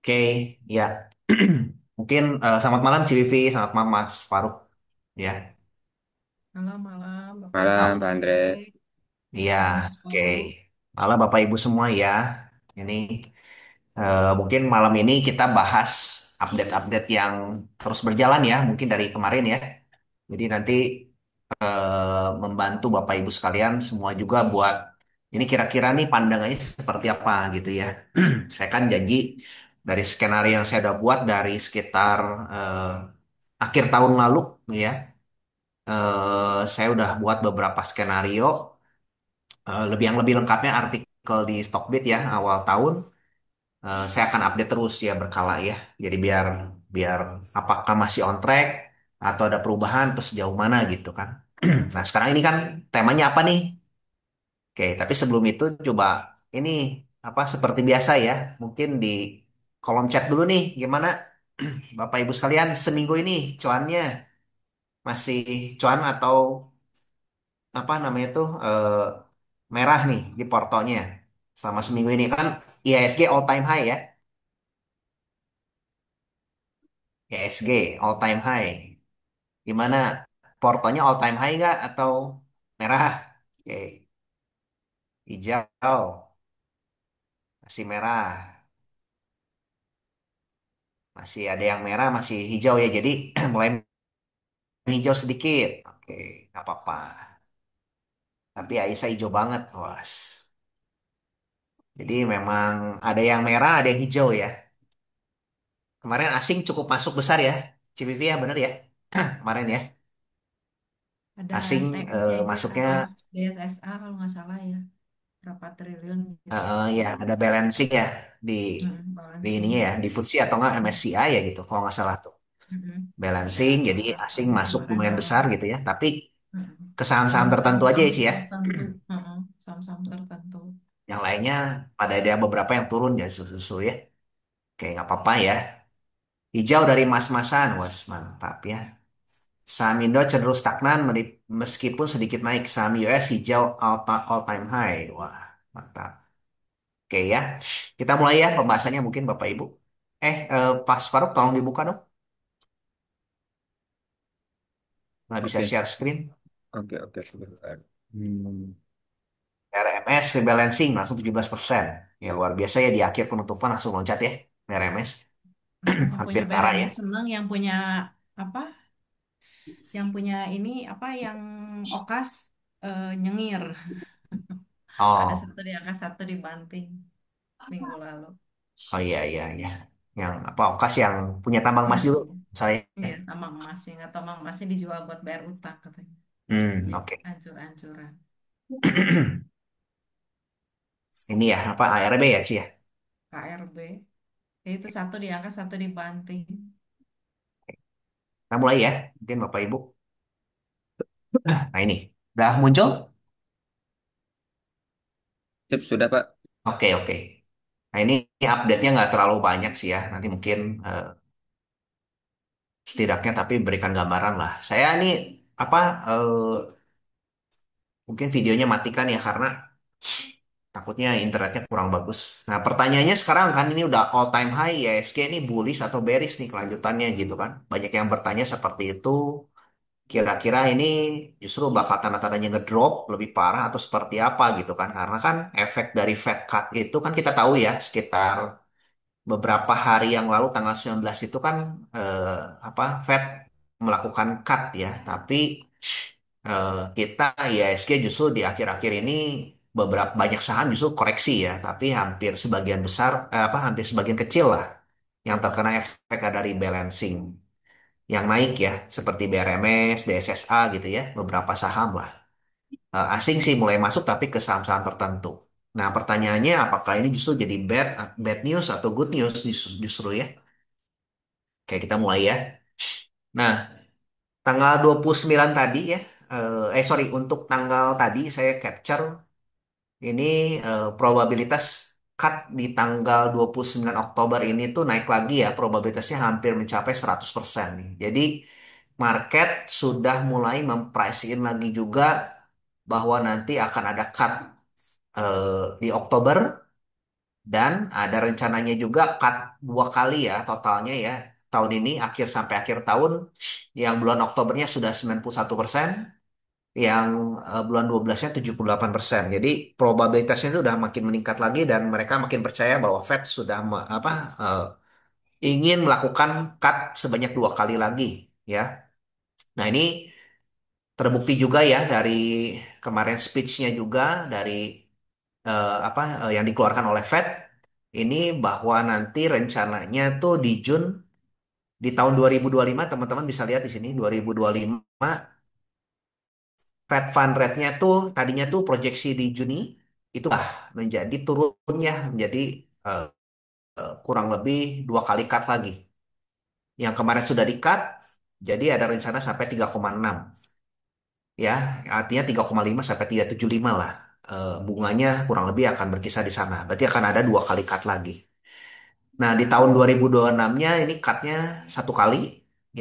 Oke, ya. Mungkin selamat malam Civivi, selamat malam Mas Faruk. Ya, Malam, malam, Bapak Ibu. oh, Malam, Pak Andre. iya, Malam, Mas oke. Faruk. Malam Bapak Ibu semua ya. Ini mungkin malam ini kita bahas update-update yang terus berjalan ya, mungkin dari kemarin ya. Jadi nanti membantu Bapak Ibu sekalian semua juga buat ini kira-kira nih pandangannya seperti apa gitu ya. Saya kan janji dari skenario yang saya udah buat dari sekitar eh, akhir tahun lalu ya, saya udah buat beberapa skenario, yang lebih lengkapnya artikel di Stockbit ya awal tahun. Saya akan update terus ya berkala ya. Jadi biar biar apakah masih on track atau ada perubahan terus sejauh mana gitu kan. Nah sekarang ini kan temanya apa nih? Oke, tapi sebelum itu coba ini apa seperti biasa ya, mungkin di kolom chat dulu nih gimana Bapak Ibu sekalian seminggu ini cuannya masih cuan atau apa namanya tuh merah nih di portonya selama seminggu ini kan IHSG all time high ya. IHSG all time high, gimana portonya all time high nggak atau merah? Oke, hijau, masih merah, masih ada yang merah masih hijau ya, jadi mulai hijau sedikit. Oke, nggak apa-apa, tapi Aisyah hijau banget bos. Jadi memang ada yang merah ada yang hijau ya. Kemarin asing cukup masuk besar ya, CPV ya bener ya. Kemarin ya, Ada asing TU-nya itu ya, masuknya, DSSA kalau nggak salah ya, berapa triliun gitu. ya ada balancing ya di di ininya Balancing. ya di FTSE atau enggak Mm, MSCI ya gitu kalau nggak salah tuh Ada balancing, jadi asing yang masuk kemarin lumayan besar gitu ya, tapi mm, ke saham-saham sama tertentu aja saham-saham ya sih ya. tertentu, saham-saham tertentu. Yang lainnya pada ada beberapa yang turun ya susu ya. Oke nggak apa-apa ya. Hijau dari mas-masan, was mantap ya. Saham Indo cenderung stagnan meskipun sedikit naik. Saham US hijau all time high. Wah, mantap. Oke ya. Kita mulai ya pembahasannya mungkin Bapak Ibu. Pas Faruk tolong dibuka dong. Nggak bisa Oke, share screen. oke, sebentar. Hmm, RMS rebalancing langsung 17%. Ya luar biasa ya di akhir penutupan langsung loncat ya. RMS Yang hampir punya parah ya. BRMS seneng, yang punya apa? Yang punya ini apa? Yang Okas nyengir. Ada Oh, satu di angka, satu dibanting minggu lalu. oh iya iya iya. Yang apa Okas yang punya tambang emas juga Mm-mm. saya. Iya, tambang emasnya nggak tambang emasnya dijual buat bayar utang katanya. Jadi Oke. ancur-ancuran. Ini ya apa ARB ya Ci ya. KRB. Ya, itu satu diangkat, satu dibanting. Kita mulai ya, mungkin Bapak Ibu. Nah ini, udah muncul? sip, sudah, Pak. Oke oke. Nah ini update-nya nggak terlalu banyak sih ya. Nanti mungkin setidaknya tapi berikan gambaran lah. Saya ini apa mungkin videonya matikan ya karena takutnya internetnya kurang bagus. Nah, pertanyaannya sekarang kan ini udah all time high ya, IHSG ini bullish atau bearish nih kelanjutannya gitu kan. Banyak yang bertanya seperti itu. Kira-kira ini justru bakal tanda-tandanya ngedrop lebih parah atau seperti apa gitu kan. Karena kan efek dari Fed cut itu kan kita tahu ya sekitar beberapa hari yang lalu tanggal 19 itu kan eh, apa Fed melakukan cut ya. Tapi kita IHSG justru di akhir-akhir ini beberapa banyak saham justru koreksi ya, tapi hampir sebagian besar hampir sebagian kecil lah yang terkena efek dari balancing yang naik ya, seperti BRMS, DSSA gitu ya, beberapa saham lah. Asing sih mulai masuk tapi ke saham-saham tertentu. Nah, pertanyaannya apakah ini justru jadi bad news atau good news justru ya? Oke, kita mulai ya. Nah, tanggal 29 tadi ya, sorry, untuk tanggal tadi saya capture ini probabilitas cut di tanggal 29 Oktober ini tuh naik lagi ya, probabilitasnya hampir mencapai 100% nih. Jadi market sudah mulai memprice in lagi juga bahwa nanti akan ada cut di Oktober Dan ada rencananya juga cut dua kali ya totalnya ya. Tahun ini akhir sampai akhir tahun yang bulan Oktobernya sudah 91%, yang bulan 12-nya 78%. Jadi probabilitasnya itu sudah makin meningkat lagi dan mereka makin percaya bahwa Fed sudah ingin melakukan cut sebanyak dua kali lagi ya. Nah, ini terbukti juga ya dari kemarin speech-nya juga dari yang dikeluarkan oleh Fed ini bahwa nanti rencananya tuh di Jun di tahun 2025, teman-teman bisa lihat di sini 2025 Fed Fund Rate-nya tuh tadinya tuh proyeksi di Juni itu menjadi turunnya menjadi eh, kurang lebih dua kali cut lagi. Yang kemarin sudah di-cut, jadi ada rencana sampai 3,6 ya, artinya 3,5 sampai 3,75 lah. Bunganya kurang lebih akan berkisar di sana. Berarti akan ada dua kali cut lagi. Nah, di tahun 2026-nya ini cut-nya satu kali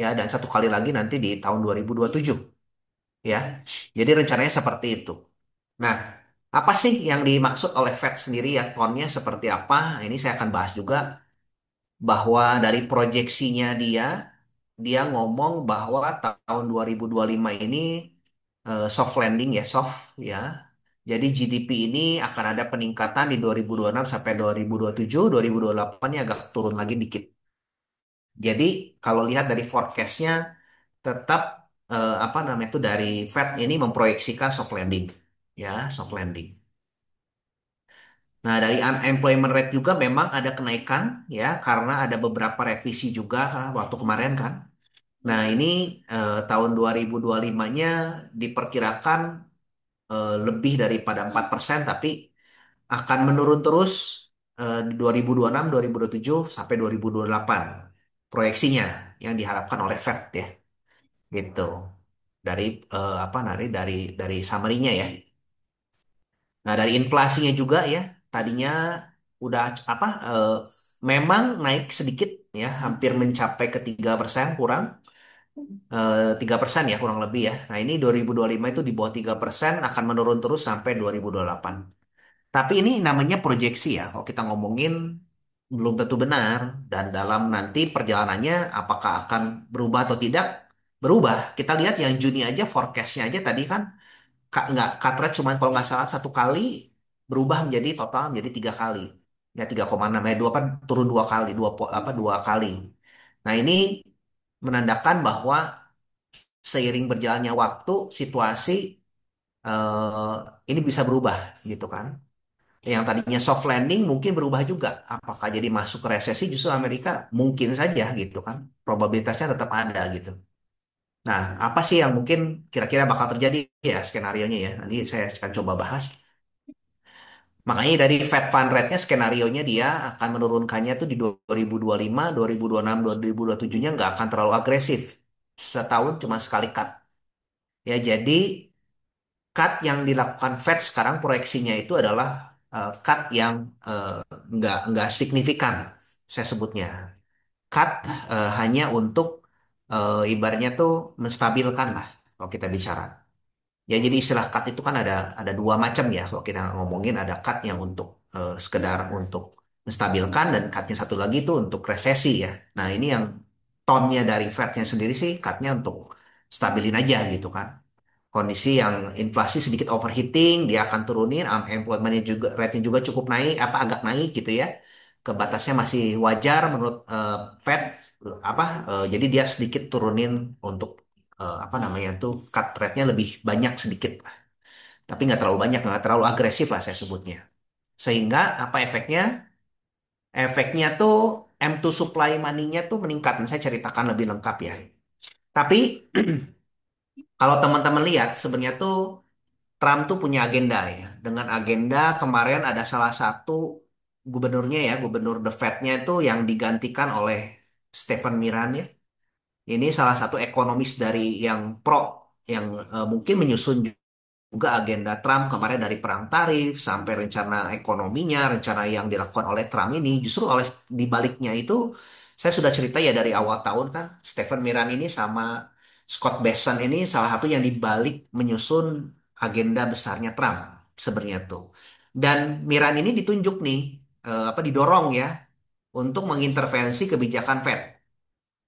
ya, dan satu kali lagi nanti di tahun 2027 ya. Jadi rencananya seperti itu. Nah, apa sih yang dimaksud oleh Fed sendiri ya, tonnya seperti apa? Ini saya akan bahas juga bahwa dari proyeksinya dia ngomong bahwa tahun 2025 ini soft landing ya, soft ya. Jadi GDP ini akan ada peningkatan di 2026 sampai 2027, 2028 nya agak turun lagi dikit. Jadi kalau lihat dari forecastnya tetap apa namanya itu dari Fed ini memproyeksikan soft landing ya, soft landing. Nah, dari unemployment rate juga memang ada kenaikan ya karena ada beberapa revisi juga waktu kemarin kan. Nah, ini tahun 2025-nya diperkirakan lebih daripada 4%, tapi akan menurun terus di 2026, 2027 sampai 2028 proyeksinya yang diharapkan oleh Fed ya. Gitu. Dari apa dari summary-nya ya. Nah, dari inflasinya juga ya, tadinya udah memang naik sedikit ya, hampir mencapai ke 3%, kurang 3% ya kurang lebih ya. Nah, ini 2025 itu di bawah 3%, akan menurun terus sampai 2028. Tapi ini namanya proyeksi ya. Kalau kita ngomongin belum tentu benar, dan dalam nanti perjalanannya apakah akan berubah atau tidak, berubah. Kita lihat yang Juni aja forecastnya aja tadi kan nggak cut rate cuma kalau nggak salah satu kali, berubah menjadi total menjadi tiga kali ya, 3,6 dua apa turun dua kali, dua kali. Nah, ini menandakan bahwa seiring berjalannya waktu situasi ini bisa berubah gitu kan. Yang tadinya soft landing mungkin berubah juga. Apakah jadi masuk ke resesi, justru Amerika mungkin saja gitu kan. Probabilitasnya tetap ada gitu. Nah, apa sih yang mungkin kira-kira bakal terjadi ya skenarionya ya. Nanti saya akan coba bahas. Makanya dari Fed Fund Rate-nya skenarionya dia akan menurunkannya tuh di 2025, 2026, 2027-nya nggak akan terlalu agresif. Setahun cuma sekali cut. Ya, jadi cut yang dilakukan Fed sekarang proyeksinya itu adalah cut yang nggak signifikan, saya sebutnya. Cut hanya untuk ibaratnya tuh menstabilkan lah kalau kita bicara. Ya, jadi istilah cut itu kan ada dua macam ya. Kalau kita ngomongin ada cut yang untuk sekedar untuk menstabilkan, dan cutnya satu lagi itu untuk resesi ya. Nah, ini yang tonnya dari Fednya sendiri sih cutnya untuk stabilin aja gitu kan. Kondisi yang inflasi sedikit overheating, dia akan turunin, unemployment-nya juga, rate-nya juga cukup naik, agak naik gitu ya. Ke batasnya masih wajar menurut Fed, jadi dia sedikit turunin untuk apa namanya tuh cut rate-nya lebih banyak sedikit, tapi nggak terlalu banyak, nggak terlalu agresif lah saya sebutnya. Sehingga apa efeknya? Efeknya tuh M2 supply money-nya tuh meningkat. Saya ceritakan lebih lengkap ya. Tapi kalau teman-teman lihat sebenarnya tuh Trump tuh punya agenda ya. Dengan agenda kemarin ada salah satu gubernurnya ya, gubernur The Fed-nya itu yang digantikan oleh Stephen Miran ya. Ini salah satu ekonomis dari yang pro, yang mungkin menyusun juga agenda Trump kemarin, dari perang tarif sampai rencana ekonominya, rencana yang dilakukan oleh Trump ini. Justru oleh di baliknya itu saya sudah cerita ya dari awal tahun kan, Stephen Miran ini sama Scott Bessent ini salah satu yang dibalik menyusun agenda besarnya Trump sebenarnya tuh. Dan Miran ini ditunjuk nih. didorong ya untuk mengintervensi kebijakan Fed.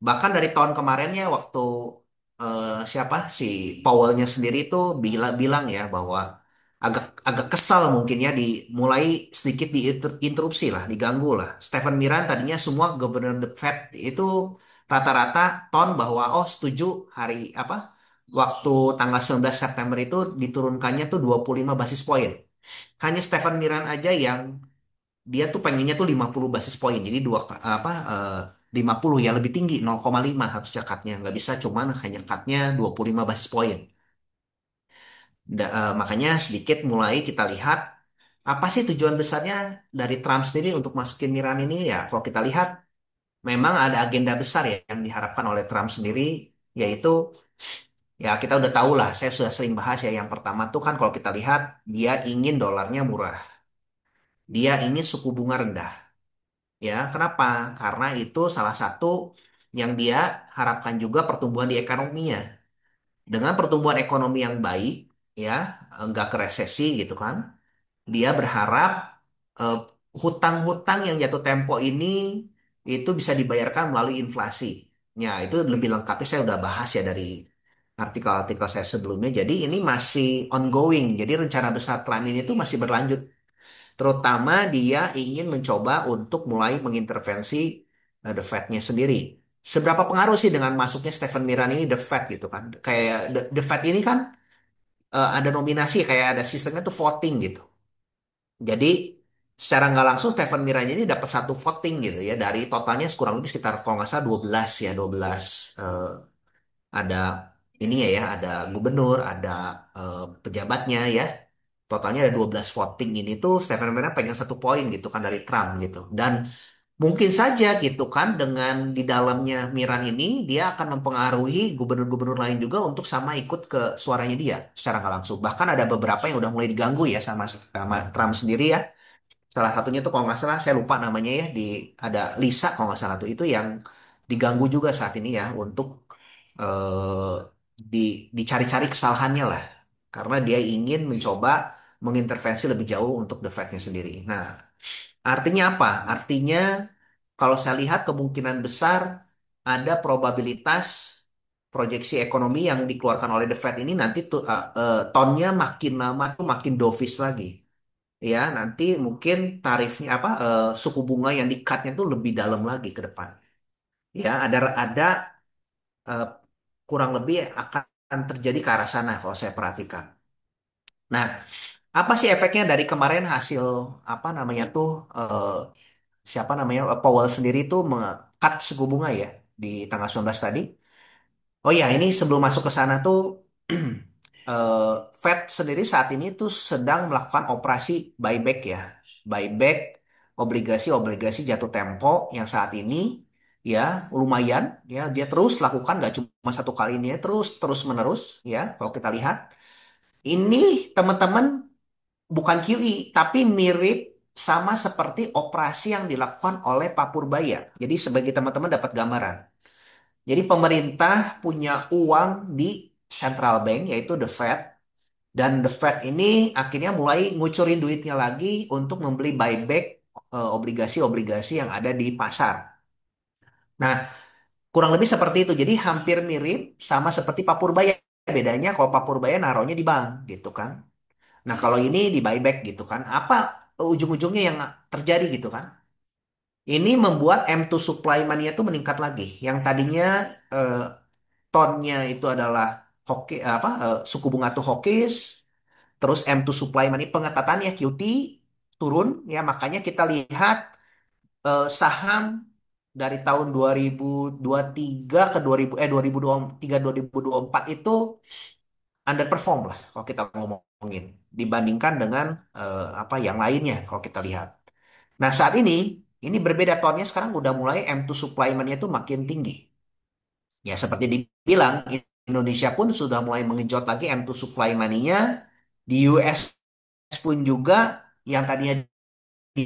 Bahkan dari tahun kemarinnya waktu siapa si Powell-nya sendiri itu bilang ya bahwa agak agak kesal mungkin ya dimulai sedikit diinterupsi lah, diganggu lah. Stephen Miran tadinya semua gubernur The Fed itu rata-rata ton bahwa oh setuju hari apa waktu tanggal 19 September itu diturunkannya tuh 25 basis poin. Hanya Stephen Miran aja yang dia tuh pengennya tuh 50 basis poin. Jadi 50 ya lebih tinggi 0,5 harusnya cutnya. Nggak bisa cuman hanya cutnya 25 basis poin. Makanya sedikit mulai kita lihat apa sih tujuan besarnya dari Trump sendiri untuk masukin Iran ini ya. Kalau kita lihat memang ada agenda besar ya yang diharapkan oleh Trump sendiri yaitu ya kita udah tahu lah. Saya sudah sering bahas ya. Yang pertama tuh kan kalau kita lihat dia ingin dolarnya murah. Dia ingin suku bunga rendah. Ya, kenapa? Karena itu salah satu yang dia harapkan juga pertumbuhan di ekonominya. Dengan pertumbuhan ekonomi yang baik, ya, nggak ke resesi gitu kan. Dia berharap eh, hutang-hutang yang jatuh tempo ini itu bisa dibayarkan melalui inflasi. Ya, itu lebih lengkapnya saya udah bahas ya dari artikel-artikel saya sebelumnya. Jadi ini masih ongoing. Jadi rencana besar Trump ini tuh masih berlanjut. Terutama dia ingin mencoba untuk mulai mengintervensi The Fed-nya sendiri. Seberapa pengaruh sih dengan masuknya Stephen Miran ini The Fed gitu kan? Kayak The Fed ini kan ada nominasi, kayak ada sistemnya tuh voting gitu. Jadi secara nggak langsung Stephen Miran ini dapat satu voting gitu ya dari totalnya kurang lebih sekitar kalau nggak salah 12 ya 12 eh, ada ininya ya ada gubernur, ada pejabatnya ya. Totalnya ada 12 voting ini tuh Stephen Miller pegang 1 poin gitu kan dari Trump gitu. Dan mungkin saja gitu kan dengan di dalamnya Miran ini dia akan mempengaruhi gubernur-gubernur lain juga untuk sama ikut ke suaranya dia secara nggak langsung. Bahkan ada beberapa yang udah mulai diganggu ya sama Trump sendiri ya. Salah satunya tuh kalau nggak salah saya lupa namanya ya ada Lisa kalau nggak salah tuh itu yang diganggu juga saat ini ya untuk eh, di, dicari-cari kesalahannya lah karena dia ingin mencoba mengintervensi lebih jauh untuk the Fed-nya sendiri. Nah, artinya apa? Artinya kalau saya lihat kemungkinan besar ada probabilitas proyeksi ekonomi yang dikeluarkan oleh the Fed ini nanti tuh tonnya makin lama tuh makin dovish lagi. Ya, nanti mungkin tarifnya suku bunga yang di-cut-nya tuh lebih dalam lagi ke depan. Ya, ada eh, kurang lebih akan terjadi ke arah sana kalau saya perhatikan. Nah, apa sih efeknya dari kemarin hasil apa namanya tuh siapa namanya Powell sendiri tuh cut suku bunga ya di tanggal 19 tadi. Oh ya, ini sebelum masuk ke sana tuh eh, Fed sendiri saat ini tuh sedang melakukan operasi buyback ya. Buyback obligasi-obligasi jatuh tempo yang saat ini ya lumayan ya dia terus lakukan nggak cuma 1 kali ini ya terus terus menerus ya kalau kita lihat ini teman-teman bukan QE, tapi mirip sama seperti operasi yang dilakukan oleh Pak Purbaya. Jadi sebagai teman-teman dapat gambaran. Jadi pemerintah punya uang di central bank, yaitu the Fed. Dan the Fed ini akhirnya mulai ngucurin duitnya lagi untuk membeli buyback obligasi-obligasi yang ada di pasar. Nah, kurang lebih seperti itu. Jadi hampir mirip sama seperti Pak Purbaya. Bedanya kalau Pak Purbaya naruhnya di bank gitu kan. Nah, kalau ini di buyback gitu kan, apa ujung-ujungnya yang terjadi gitu kan? Ini membuat M2 supply money itu meningkat lagi. Yang tadinya eh, tonnya itu adalah suku bunga tuh hawkish, terus M2 supply money pengetatannya QT turun ya, makanya kita lihat saham dari tahun 2023 ke 2000 2023 2024 itu underperform lah kalau kita ngomongin dibandingkan dengan apa yang lainnya kalau kita lihat. Nah, saat ini berbeda tonnya sekarang udah mulai M2 supply-nya itu makin tinggi. Ya, seperti dibilang Indonesia pun sudah mulai mengenjot lagi M2 supply money-nya. Di US pun juga yang tadinya di,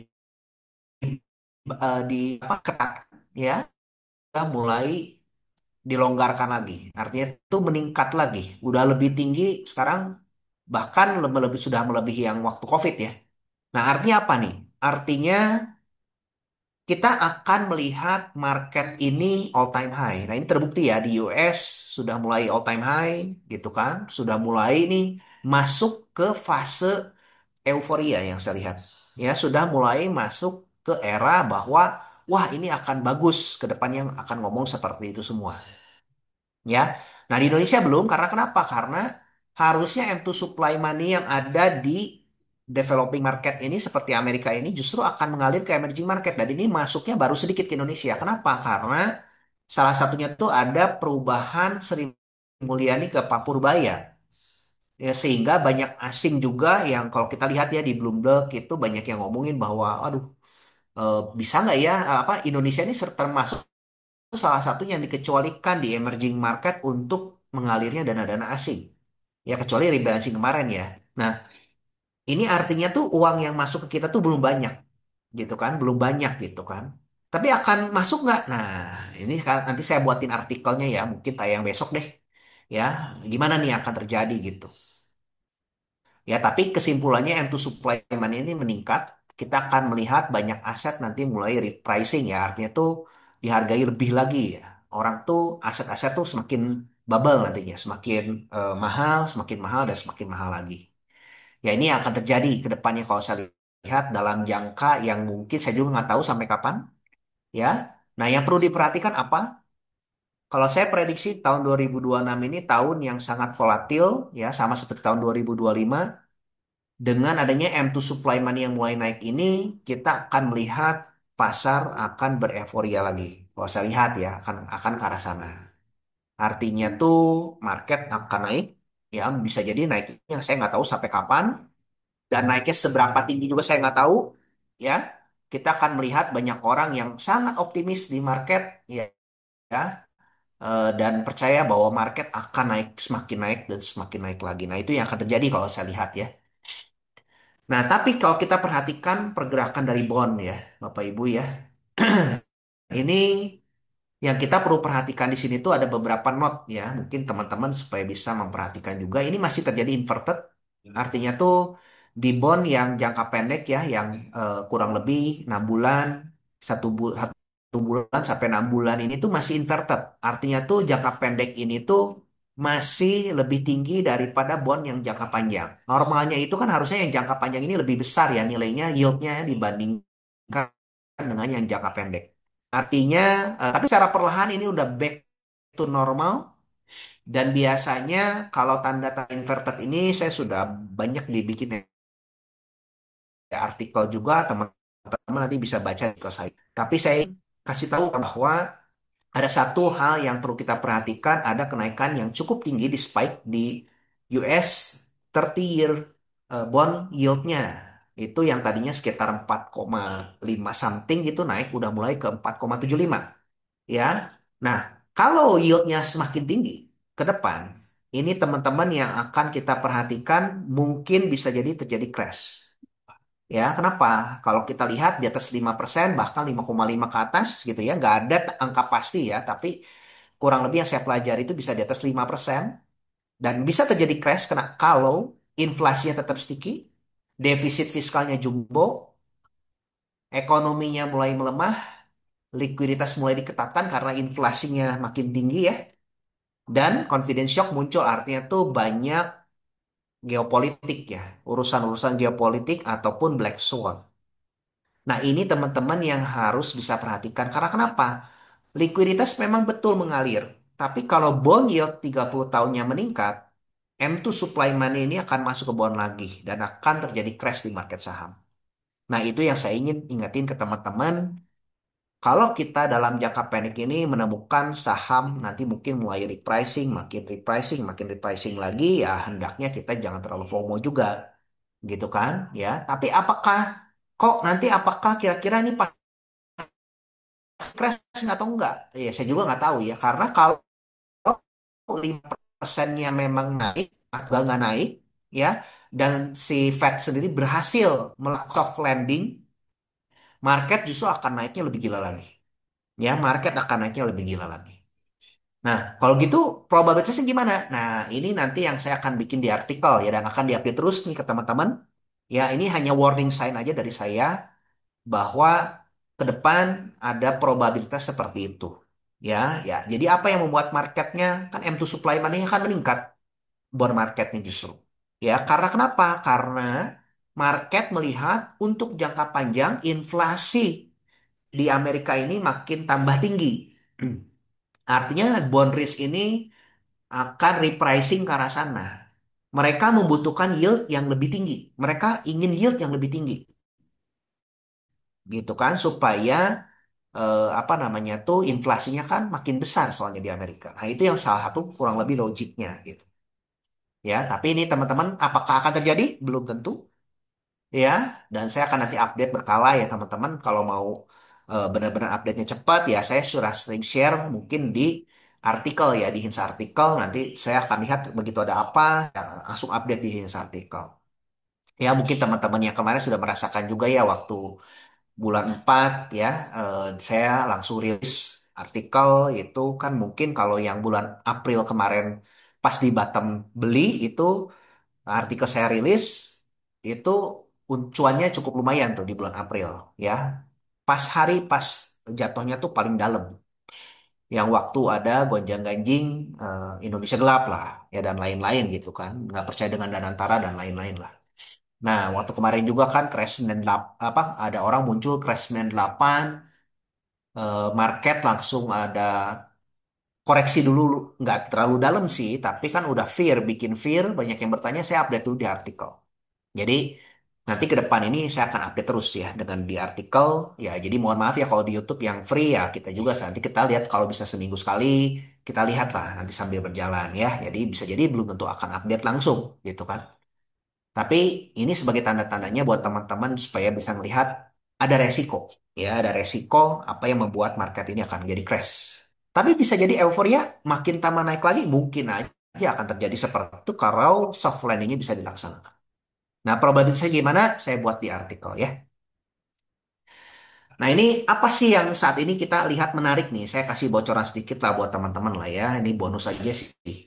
di apa ketat ya, udah mulai dilonggarkan lagi. Artinya itu meningkat lagi. Udah lebih tinggi sekarang bahkan lebih sudah melebihi yang waktu COVID ya. Nah, artinya apa nih? Artinya kita akan melihat market ini all time high. Nah, ini terbukti ya di US sudah mulai all time high gitu kan. Sudah mulai nih masuk ke fase euforia yang saya lihat. Ya, sudah mulai masuk ke era bahwa wah ini akan bagus ke depannya akan ngomong seperti itu semua. Ya. Nah, di Indonesia belum karena kenapa? Karena harusnya M2 supply money yang ada di developing market ini seperti Amerika ini justru akan mengalir ke emerging market dan ini masuknya baru sedikit ke Indonesia. Kenapa? Karena salah satunya tuh ada perubahan Sri Mulyani ke Pak Purbaya. Ya, sehingga banyak asing juga yang kalau kita lihat ya di Bloomberg itu banyak yang ngomongin bahwa aduh bisa nggak ya apa Indonesia ini termasuk salah satunya yang dikecualikan di emerging market untuk mengalirnya dana-dana asing. Ya kecuali rebalancing kemarin ya. Nah, ini artinya tuh uang yang masuk ke kita tuh belum banyak gitu kan, belum banyak gitu kan. Tapi akan masuk nggak? Nah, ini nanti saya buatin artikelnya ya, mungkin tayang besok deh. Ya, gimana nih akan terjadi gitu. Ya, tapi kesimpulannya M2 supply demand ini meningkat. Kita akan melihat banyak aset nanti mulai repricing ya. Artinya tuh dihargai lebih lagi ya. Orang tuh aset-aset tuh semakin bubble nantinya. Semakin mahal dan semakin mahal lagi. Ya ini yang akan terjadi ke depannya kalau saya lihat dalam jangka yang mungkin saya juga nggak tahu sampai kapan. Ya. Nah yang perlu diperhatikan apa? Kalau saya prediksi tahun 2026 ini tahun yang sangat volatil ya sama seperti tahun 2025. Dengan adanya M2 supply money yang mulai naik ini, kita akan melihat pasar akan bereforia lagi. Kalau saya lihat ya, akan ke arah sana. Artinya tuh market akan naik, ya bisa jadi naiknya saya nggak tahu sampai kapan, dan naiknya seberapa tinggi juga saya nggak tahu. Ya, kita akan melihat banyak orang yang sangat optimis di market, ya, ya, dan percaya bahwa market akan naik, semakin naik dan semakin naik lagi. Nah, itu yang akan terjadi kalau saya lihat ya. Nah, tapi kalau kita perhatikan pergerakan dari bond ya, Bapak Ibu ya, ini yang kita perlu perhatikan di sini tuh ada beberapa note ya, mungkin teman-teman supaya bisa memperhatikan juga. Ini masih terjadi inverted, artinya tuh di bond yang jangka pendek ya, yang kurang lebih 6 bulan, 1 bulan sampai 6 bulan ini tuh masih inverted. Artinya tuh jangka pendek ini tuh masih lebih tinggi daripada bond yang jangka panjang. Normalnya itu kan harusnya yang jangka panjang ini lebih besar ya nilainya, yieldnya dibandingkan dengan yang jangka pendek. Artinya, tapi secara perlahan ini udah back to normal dan biasanya kalau tanda-tanda inverted ini saya sudah banyak dibikin ya, artikel juga teman-teman nanti bisa baca ke saya. Tapi saya kasih tahu bahwa ada satu hal yang perlu kita perhatikan, ada kenaikan yang cukup tinggi di spike di US 30 year bond yield-nya. Itu yang tadinya sekitar 4,5 something gitu naik udah mulai ke 4,75 ya. Nah, kalau yieldnya semakin tinggi ke depan, ini teman-teman yang akan kita perhatikan mungkin bisa jadi terjadi crash. Ya, kenapa? Kalau kita lihat di atas 5% bahkan 5,5 ke atas gitu ya, nggak ada angka pasti ya, tapi kurang lebih yang saya pelajari itu bisa di atas 5% dan bisa terjadi crash kena kalau inflasinya tetap sticky, defisit fiskalnya jumbo, ekonominya mulai melemah, likuiditas mulai diketatkan karena inflasinya makin tinggi ya. Dan confidence shock muncul artinya tuh banyak geopolitik ya, urusan-urusan geopolitik ataupun black swan. Nah ini teman-teman yang harus bisa perhatikan. Karena kenapa? Likuiditas memang betul mengalir. Tapi kalau bond yield 30 tahunnya meningkat, M2 supply money ini akan masuk ke bond lagi. Dan akan terjadi crash di market saham. Nah itu yang saya ingin ingetin ke teman-teman. Kalau kita dalam jangka pendek ini menemukan saham nanti mungkin mulai repricing, makin repricing lagi, ya hendaknya kita jangan terlalu FOMO juga, gitu kan? Ya, tapi apakah kira-kira ini pas crash atau enggak? Ya, saya juga nggak tahu ya, karena kalau 5%-nya memang naik, atau nggak naik, ya, dan si Fed sendiri berhasil melakukan soft landing, market justru akan naiknya lebih gila lagi. Ya, market akan naiknya lebih gila lagi. Nah, kalau gitu probabilitasnya gimana? Nah, ini nanti yang saya akan bikin di artikel ya dan akan diupdate terus nih ke teman-teman. Ya, ini hanya warning sign aja dari saya bahwa ke depan ada probabilitas seperti itu. Ya, ya. Jadi apa yang membuat marketnya kan M2 supply money akan meningkat bond marketnya justru. Ya, karena kenapa? Karena market melihat untuk jangka panjang inflasi di Amerika ini makin tambah tinggi. Artinya bond risk ini akan repricing ke arah sana. Mereka membutuhkan yield yang lebih tinggi. Mereka ingin yield yang lebih tinggi, gitu kan, supaya apa namanya tuh inflasinya kan makin besar soalnya di Amerika. Nah, itu yang salah satu kurang lebih logiknya gitu. Ya, tapi ini teman-teman apakah akan terjadi? Belum tentu ya. Dan saya akan nanti update berkala ya teman-teman. Kalau mau benar-benar update-nya cepat ya saya sudah sering share mungkin di artikel ya di Hinsa artikel. Nanti saya akan lihat begitu ada apa ya, langsung update di Hinsa artikel. Ya mungkin teman-teman yang kemarin sudah merasakan juga ya waktu bulan 4 ya, saya langsung rilis artikel itu kan mungkin kalau yang bulan April kemarin pas di bottom beli itu artikel saya rilis itu cuannya cukup lumayan tuh di bulan April ya. Pas jatuhnya tuh paling dalam yang waktu ada gonjang-ganjing Indonesia gelap lah ya dan lain-lain gitu kan. Nggak percaya dengan Danantara dan lain-lain lah. Nah, waktu kemarin juga kan crash 98 apa ada orang muncul crash 98, market langsung ada koreksi dulu, nggak terlalu dalam sih tapi kan udah fear bikin fear banyak yang bertanya, saya update dulu di artikel. Jadi nanti ke depan ini saya akan update terus ya dengan di artikel ya. Jadi mohon maaf ya kalau di YouTube yang free ya kita juga nanti kita lihat kalau bisa seminggu sekali kita lihat lah nanti sambil berjalan ya. Jadi bisa jadi belum tentu akan update langsung gitu kan. Tapi ini sebagai tanda-tandanya buat teman-teman supaya bisa melihat ada resiko. Ya, ada resiko apa yang membuat market ini akan jadi crash. Tapi bisa jadi euforia makin tambah naik lagi. Mungkin aja akan terjadi seperti itu kalau soft landingnya bisa dilaksanakan. Nah, probabilitasnya gimana? Saya buat di artikel ya. Nah, ini apa sih yang saat ini kita lihat menarik nih? Saya kasih bocoran sedikit lah buat teman-teman lah ya. Ini bonus aja sih.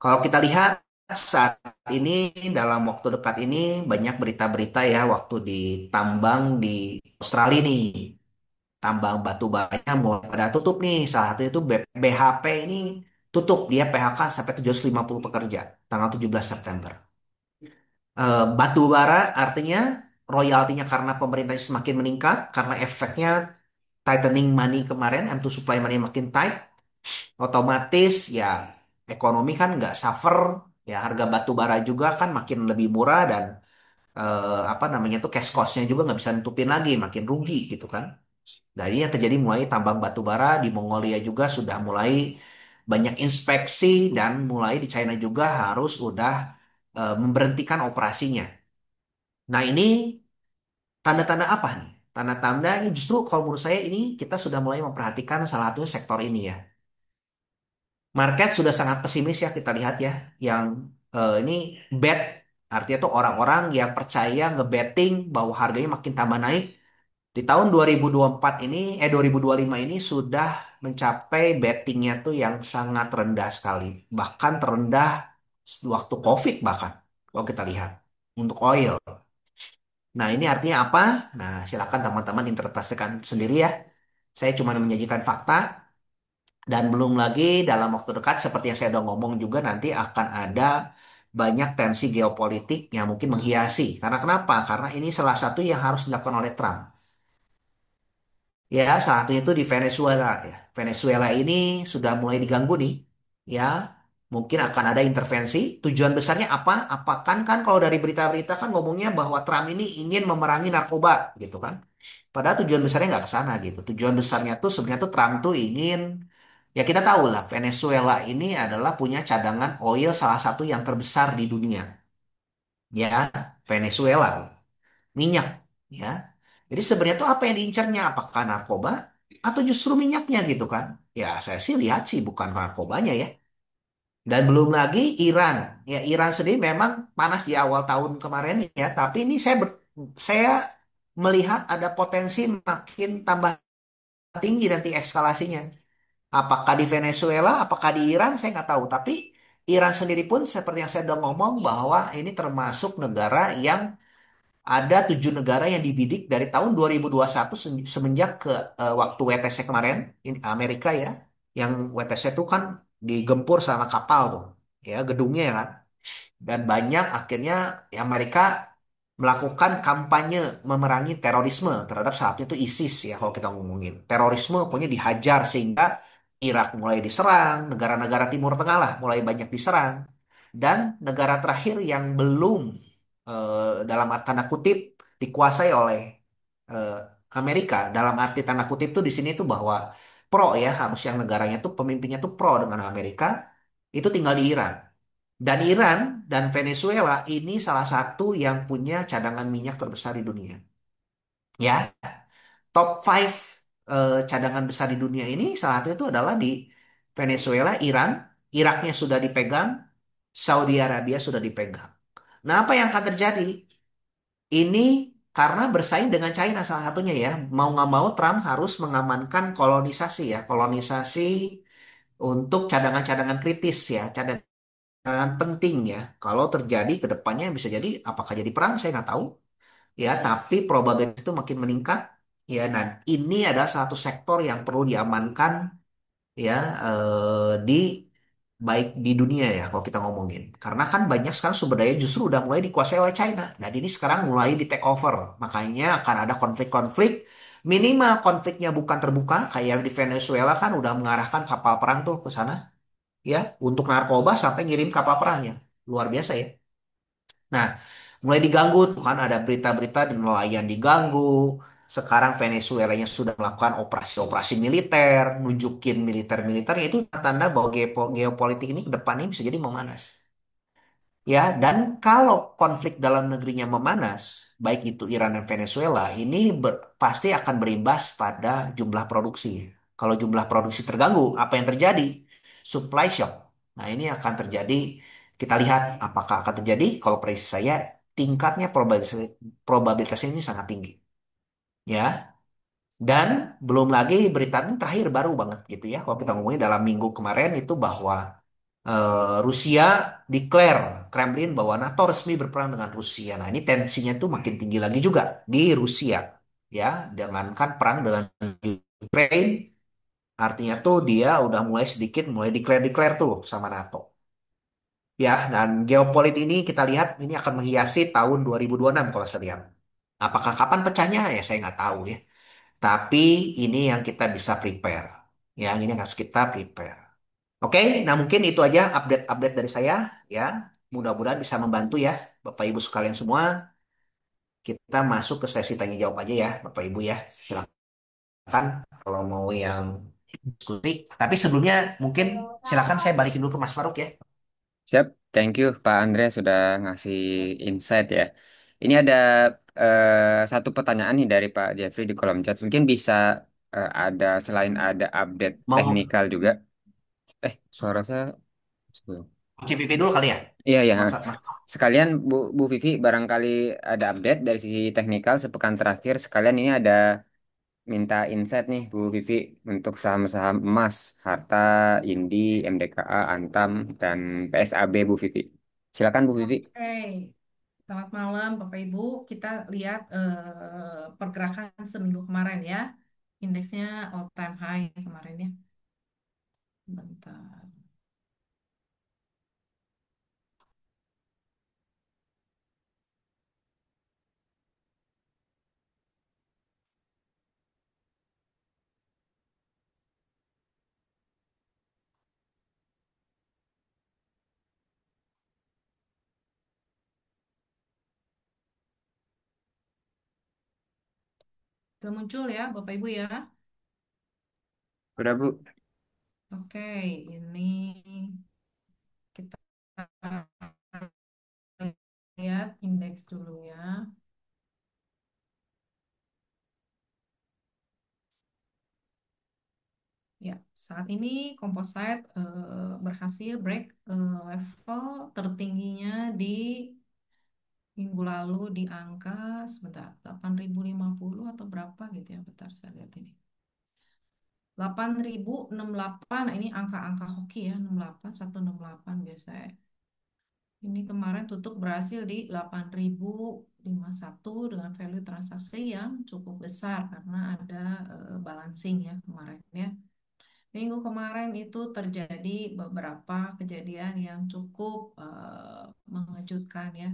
Kalau kita lihat saat ini dalam waktu dekat ini banyak berita-berita ya waktu di tambang di Australia nih. Tambang batu baranya mulai pada tutup nih. Salah satunya itu BHP ini tutup dia PHK sampai 750 pekerja tanggal 17 September. Batu bara artinya royaltinya karena pemerintahnya semakin meningkat karena efeknya tightening money kemarin, M2 supply money makin tight, otomatis ya ekonomi kan nggak suffer, ya harga batu bara juga kan makin lebih murah dan apa namanya tuh cash cost-nya juga nggak bisa nutupin lagi, makin rugi gitu kan. Dari yang terjadi mulai tambang batu bara di Mongolia juga sudah mulai banyak inspeksi dan mulai di China juga harus udah memberhentikan operasinya. Nah ini tanda-tanda apa nih? Tanda-tanda ini justru kalau menurut saya ini kita sudah mulai memperhatikan salah satu sektor ini ya. Market sudah sangat pesimis ya kita lihat ya. Yang ini bet artinya tuh orang-orang yang percaya ngebetting bahwa harganya makin tambah naik. Di tahun 2024 ini, 2025 ini sudah mencapai bettingnya tuh yang sangat rendah sekali. Bahkan terendah waktu COVID bahkan. Kalau kita lihat. Untuk oil. Nah ini artinya apa? Nah silakan teman-teman interpretasikan sendiri ya. Saya cuma menyajikan fakta. Dan belum lagi dalam waktu dekat seperti yang saya udah ngomong juga nanti akan ada banyak tensi geopolitik yang mungkin menghiasi. Karena kenapa? Karena ini salah satu yang harus dilakukan oleh Trump. Ya, saat itu di Venezuela ya. Venezuela ini sudah mulai diganggu nih. Ya, mungkin akan ada intervensi. Tujuan besarnya apa? Apa kan kalau dari berita-berita kan ngomongnya bahwa Trump ini ingin memerangi narkoba gitu kan. Padahal tujuan besarnya nggak ke sana gitu. Tujuan besarnya tuh sebenarnya tuh Trump tuh ingin ya kita tahu lah Venezuela ini adalah punya cadangan oil salah satu yang terbesar di dunia. Ya, Venezuela minyak ya. Jadi sebenarnya tuh apa yang diincarnya? Apakah narkoba atau justru minyaknya gitu kan? Ya saya sih lihat sih bukan narkobanya ya. Dan belum lagi Iran. Ya Iran sendiri memang panas di awal tahun kemarin ya, tapi ini saya melihat ada potensi makin tambah tinggi nanti eskalasinya. Apakah di Venezuela, apakah di Iran, saya nggak tahu. Tapi Iran sendiri pun seperti yang saya udah ngomong bahwa ini termasuk negara yang ada 7 negara yang dibidik dari tahun 2021 semenjak ke waktu WTC kemarin, ini Amerika ya, yang WTC itu kan digempur sama kapal tuh, ya gedungnya ya kan. Dan banyak akhirnya ya mereka melakukan kampanye memerangi terorisme terhadap saat itu ISIS ya kalau kita ngomongin. Terorisme pokoknya dihajar sehingga Irak mulai diserang, negara-negara Timur Tengah lah mulai banyak diserang. Dan negara terakhir yang belum dalam tanda kutip dikuasai oleh eh, Amerika, dalam arti tanda kutip tuh di sini tuh bahwa pro ya, harus yang negaranya tuh pemimpinnya tuh pro dengan Amerika, itu tinggal di Iran. Dan Iran dan Venezuela ini salah satu yang punya cadangan minyak terbesar di dunia. Ya, top 5 cadangan besar di dunia ini salah satu itu adalah di Venezuela, Iran, Iraknya sudah dipegang, Saudi Arabia sudah dipegang. Nah, apa yang akan terjadi? Ini karena bersaing dengan China salah satunya ya. Mau nggak mau Trump harus mengamankan kolonisasi ya. Kolonisasi untuk cadangan-cadangan kritis ya. Cadangan penting ya. Kalau terjadi ke depannya bisa jadi apakah jadi perang saya nggak tahu ya, tapi probabilitas itu makin meningkat ya. Dan ini adalah satu sektor yang perlu diamankan ya, di baik di dunia ya kalau kita ngomongin. Karena kan banyak sekarang sumber daya justru udah mulai dikuasai oleh China. Dan ini sekarang mulai di take over. Makanya akan ada konflik-konflik. Minimal konfliknya bukan terbuka kayak di Venezuela kan udah mengarahkan kapal perang tuh ke sana ya untuk narkoba sampai ngirim kapal perangnya. Luar biasa ya. Nah, mulai diganggu tuh kan ada berita-berita di nelayan diganggu. Sekarang Venezuelanya sudah melakukan operasi-operasi militer, nunjukin militer-militernya itu tanda bahwa geopolitik ini ke depannya bisa jadi memanas. Ya, dan kalau konflik dalam negerinya memanas, baik itu Iran dan Venezuela, ini pasti akan berimbas pada jumlah produksi. Kalau jumlah produksi terganggu, apa yang terjadi? Supply shock. Nah, ini akan terjadi, kita lihat apakah akan terjadi. Kalau prediksi saya, tingkatnya probabilitasnya ini sangat tinggi. Ya, dan belum lagi berita ini terakhir baru banget gitu ya. Kalau kita ngomongin dalam minggu kemarin itu bahwa Rusia declare Kremlin bahwa NATO resmi berperang dengan Rusia. Nah, ini tensinya tuh makin tinggi lagi juga di Rusia. Ya, jangankan perang dengan Ukraine, artinya tuh dia udah mulai sedikit mulai declare-declare tuh sama NATO. Ya, dan geopolitik ini kita lihat ini akan menghiasi tahun 2026 kalau saya lihat. Apakah kapan pecahnya? Ya, saya nggak tahu ya. Tapi ini yang kita bisa prepare. Ya, ini yang harus kita prepare. Oke, nah mungkin itu aja update-update dari saya ya. Mudah-mudahan bisa membantu ya Bapak Ibu sekalian semua. Kita masuk ke sesi tanya jawab aja ya Bapak Ibu ya. Silakan kalau mau yang diskusi. Tapi sebelumnya mungkin silakan saya balikin dulu ke Mas Faruk ya. Siap, thank you Pak Andre sudah ngasih insight ya. Ini ada satu pertanyaan nih dari Pak Jeffrey di kolom chat. Mungkin bisa ada selain ada update Mau teknikal juga. Suara saya. CVP dulu kali ya. Iya, ya. Mas. Sekalian Bu Vivi barangkali ada update dari sisi teknikal sepekan terakhir. Sekalian ini ada minta insight nih Bu Vivi untuk saham-saham emas, Harta, Indi, MDKA, Antam, dan PSAB Bu Vivi. Silakan Bu Vivi. Oke, selamat malam Bapak Ibu. Kita lihat pergerakan seminggu kemarin ya. Indeksnya all time high kemarin ya. Bentar. Udah muncul ya Bapak Ibu ya. Udah Bu. Oke, ini kita lihat indeks dulu ya. Ya, saat ini composite berhasil break level tertingginya di minggu lalu di angka sebentar 8.050 atau berapa gitu ya. Bentar saya lihat ini. 8.068. Nah, ini angka-angka hoki ya, 68 168 biasa ya. Ini kemarin tutup berhasil di 8.051 dengan value transaksi yang cukup besar karena ada balancing ya kemarin ya. Minggu kemarin itu terjadi beberapa kejadian yang cukup mengejutkan ya.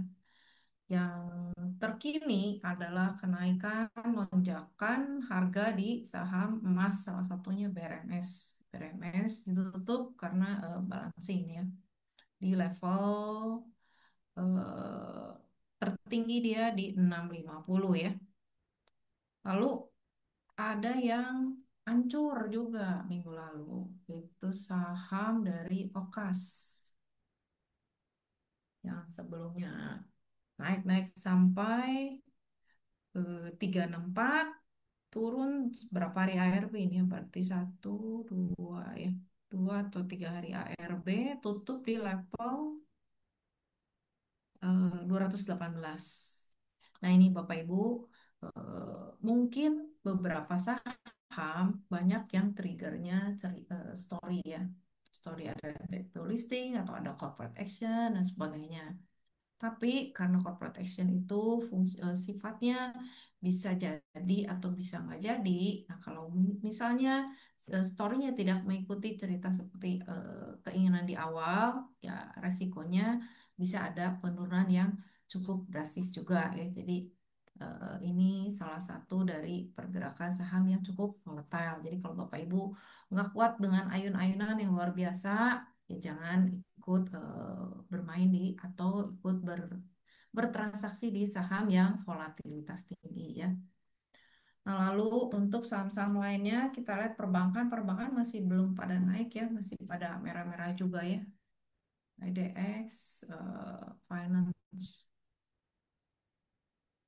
Yang terkini adalah kenaikan lonjakan harga di saham emas, salah satunya BRMS. BRMS ditutup karena balancing ya di level eh, tertinggi dia di 650 ya. Lalu ada yang hancur juga minggu lalu, itu saham dari Okas yang sebelumnya naik-naik sampai 364, turun berapa hari ARB ini ya, berarti satu, dua ya, 2 atau 3 hari ARB, tutup di level 218. Nah ini Bapak Ibu, mungkin beberapa saham banyak yang triggernya story ya. Story ada backdoor listing atau ada corporate action dan sebagainya. Tapi karena corporate action itu sifatnya bisa jadi atau bisa nggak jadi. Nah kalau misalnya story-nya tidak mengikuti cerita seperti keinginan di awal, ya resikonya bisa ada penurunan yang cukup drastis juga ya. Jadi ini salah satu dari pergerakan saham yang cukup volatile. Jadi kalau Bapak Ibu nggak kuat dengan ayun-ayunan yang luar biasa, ya jangan ikut bermain di atau ikut bertransaksi di saham yang volatilitas tinggi ya. Nah, lalu untuk saham-saham lainnya kita lihat perbankan masih belum pada naik ya, masih pada merah-merah juga ya. IDX, Finance.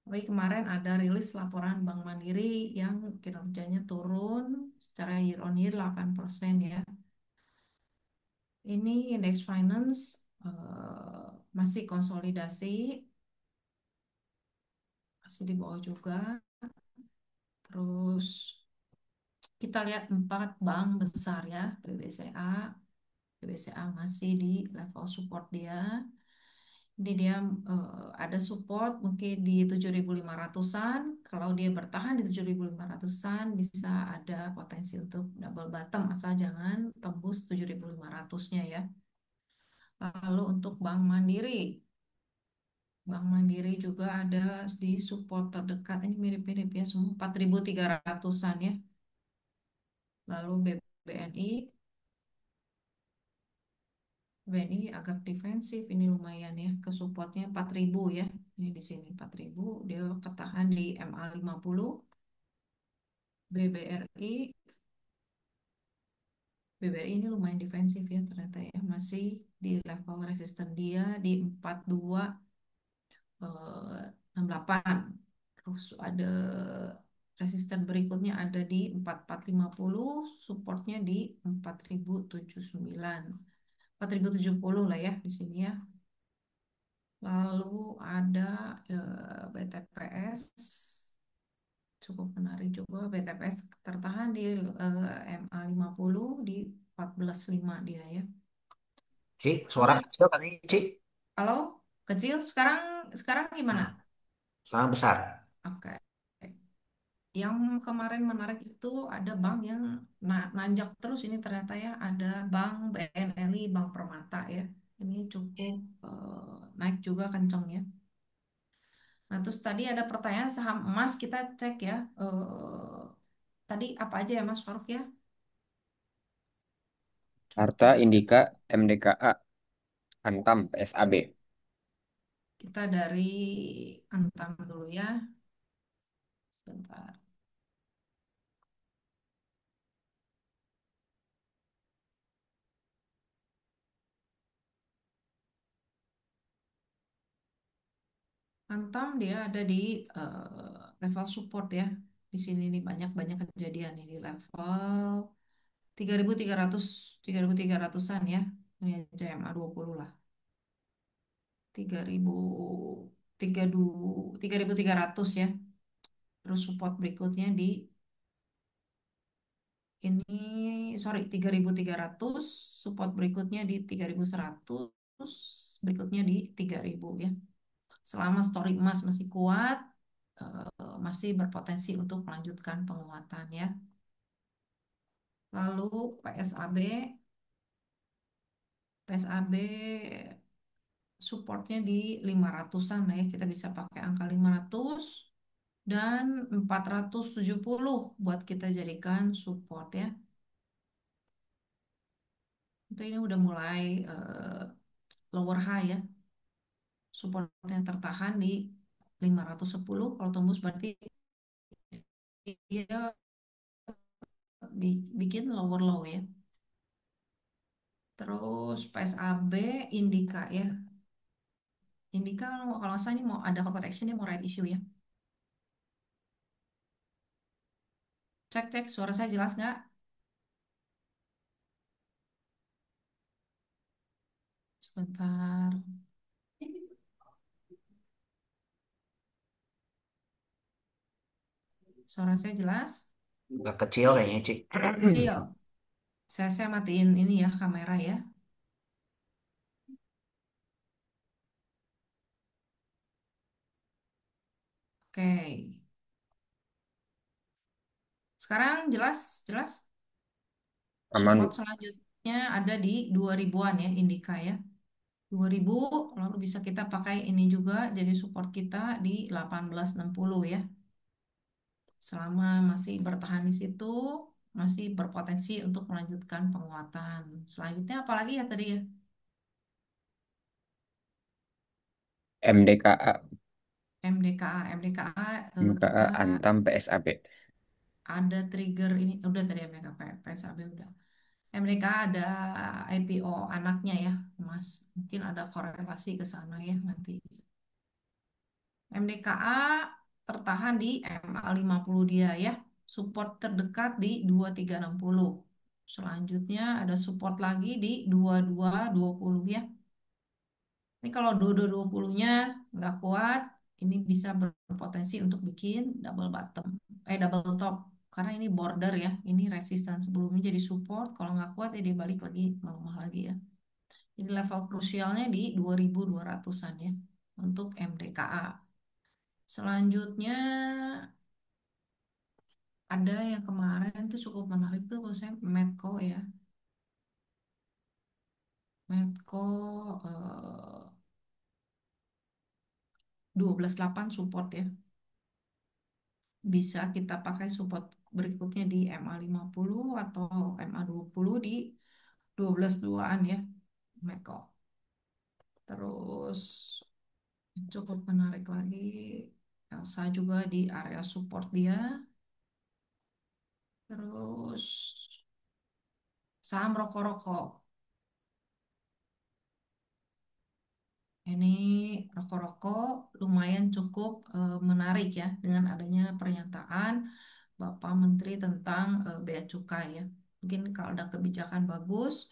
Tapi kemarin ada rilis laporan Bank Mandiri yang kinerjanya turun secara year on year 8% ya. Ini indeks finance masih konsolidasi, masih di bawah juga. Terus kita lihat 4 bank besar ya, BBCA. BBCA masih di level support dia. Jadi dia ada support mungkin di 7.500-an. Kalau dia bertahan di 7.500-an bisa ada potensi untuk double bottom asal jangan tembus 7.500-nya ya. Lalu untuk Bank Mandiri, Bank Mandiri juga ada di support terdekat, ini mirip-mirip ya, semua 4.300-an ya. Lalu BNI, BNI agak defensif, ini lumayan ya, ke supportnya 4.000 ya. Ini di sini 4.000, dia ketahan di MA50. BBRI, BBRI ini lumayan defensif ya ternyata ya, masih di level resisten dia di 42 68. Terus ada resisten berikutnya ada di 4450, supportnya di 4079. 4070 lah ya di sini ya. Lalu ada BTPS, cukup menarik juga. BTPS tertahan di MA50 di 14.5 dia ya. Ci, suara Oke, kecil katanya, Ci. halo, kecil. Sekarang sekarang gimana? Nah, sekarang besar. Oke. Yang kemarin menarik itu ada bank yang nanjak terus ini ternyata ya, ada bank BNLI, Bank Permata ya. Ini cukup naik juga kenceng ya. Nah, terus tadi ada pertanyaan saham emas, kita cek ya. Tadi apa aja ya Mas Faruk ya? Harta Coba Indika MDKA Antam PSAB. kita dari Antam dulu ya. Bentar. Antam dia ada di level support ya. Di sini nih banyak-banyak kejadian nih di level 3.300, 3.300-an ya. Ini CMA 20 lah. 3.000, 3.300 ya. Terus support berikutnya di ini, sorry, 3.300, support berikutnya di 3.100, berikutnya di 3.000 ya. Selama story emas masih kuat, masih berpotensi untuk melanjutkan penguatan ya. Lalu PSAB, PSAB supportnya di 500-an lah ya. Kita bisa pakai angka 500 dan 470 buat kita jadikan support ya. Itu ini udah mulai lower high ya. Supportnya tertahan di 510. Kalau tembus berarti dia bikin lower low ya. Terus PSAB Indika ya. Indika kalau nggak salah ini mau ada call protection ini mau right issue ya. Cek cek suara saya jelas nggak? Sebentar. Suara saya jelas? Agak kecil kayaknya, Cik. Kecil. Saya matiin ini ya kamera ya. Oke. Sekarang jelas, jelas. Support Aman. selanjutnya ada di 2000-an ya Indika ya. 2000 lalu bisa kita pakai ini juga jadi support kita di 1860 ya. Selama masih bertahan di situ, masih berpotensi untuk melanjutkan penguatan. Selanjutnya apalagi ya tadi ya? MDKA. MDKA. MDKA MDKA kita Antam PSAB. ada trigger ini udah tadi MDKA PSAB udah. MDKA ada IPO anaknya ya, Mas. Mungkin ada korelasi ke sana ya nanti. MDKA tertahan di MA50 dia ya. Support terdekat di 2360. Selanjutnya ada support lagi di 2220 ya. Ini kalau 2220-nya nggak kuat, ini bisa berpotensi untuk bikin double bottom, double top. Karena ini border ya, ini resistance sebelumnya jadi support. Kalau nggak kuat ya dia balik lagi melemah lagi ya. Jadi level krusialnya di 2200-an ya untuk MDKA. Selanjutnya ada yang kemarin tuh cukup menarik tuh menurut saya Medco ya. Medco 12.8 support ya. Bisa kita pakai support berikutnya di MA50 atau MA20 di 12.2-an ya Medco. Terus cukup menarik lagi Elsa juga di area support dia. Terus saham rokok-rokok. Ini rokok-rokok lumayan cukup menarik ya dengan adanya pernyataan Bapak Menteri tentang bea cukai ya. Mungkin kalau ada kebijakan bagus,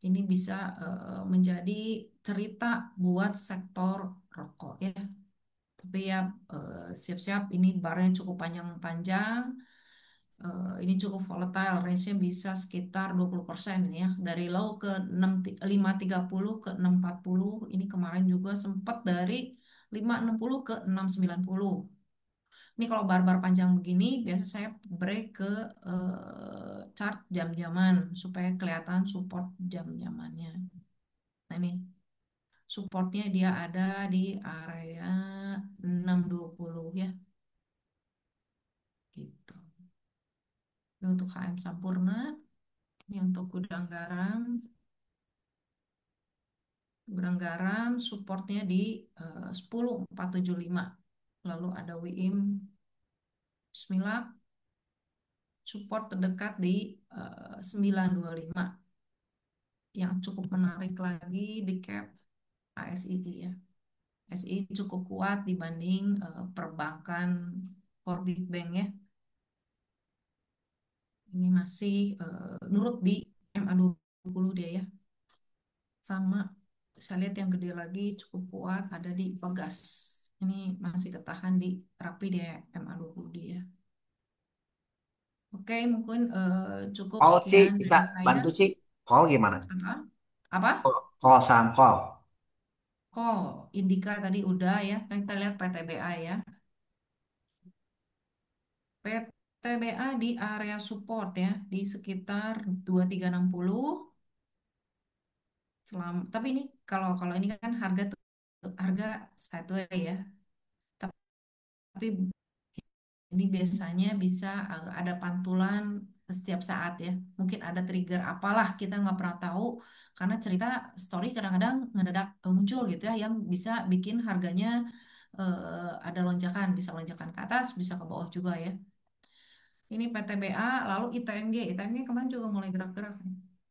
ini bisa menjadi cerita buat sektor rokok ya. Tapi ya siap-siap ini barnya cukup panjang-panjang. Ini cukup volatile, range-nya bisa sekitar 20% ini ya. Dari low ke 530 ke 640. Ini kemarin juga sempat dari 560 ke 690. Ini kalau bar-bar panjang begini, biasa saya break ke chart jam-jaman supaya kelihatan support jam-jamannya. Nah ini supportnya dia ada di area 620 ya, gitu. Ini untuk HM Sampurna, ini untuk gudang garam. Gudang garam supportnya di 10.475. Lalu ada WIM Bismillah support terdekat di 925. Yang cukup menarik lagi big cap ASI ya. ASI cukup kuat dibanding perbankan core big bank ya. Ini masih nurut di MA20 dia ya. Sama saya lihat yang gede lagi cukup kuat ada di Pegas. Ini masih ketahan di rapi di MA20 dia. Oke, mungkin cukup Call, Cik. sekian Bisa dari saya. bantu, Cik? Call gimana? Apa? Apa? Call, saham call. Oh, Indika tadi udah ya. Kan kita lihat PTBA ya. PTBA di area support ya, di sekitar 2360. Tapi ini kalau kalau ini kan harga sideways ya. Tapi ini biasanya bisa ada pantulan setiap saat ya. Mungkin ada trigger apalah kita nggak pernah tahu karena cerita story kadang-kadang ngedadak muncul gitu ya yang bisa bikin harganya ada lonjakan, bisa lonjakan ke atas, bisa ke bawah juga ya. Ini PTBA, lalu ITMG. ITMG kemarin juga mulai gerak-gerak.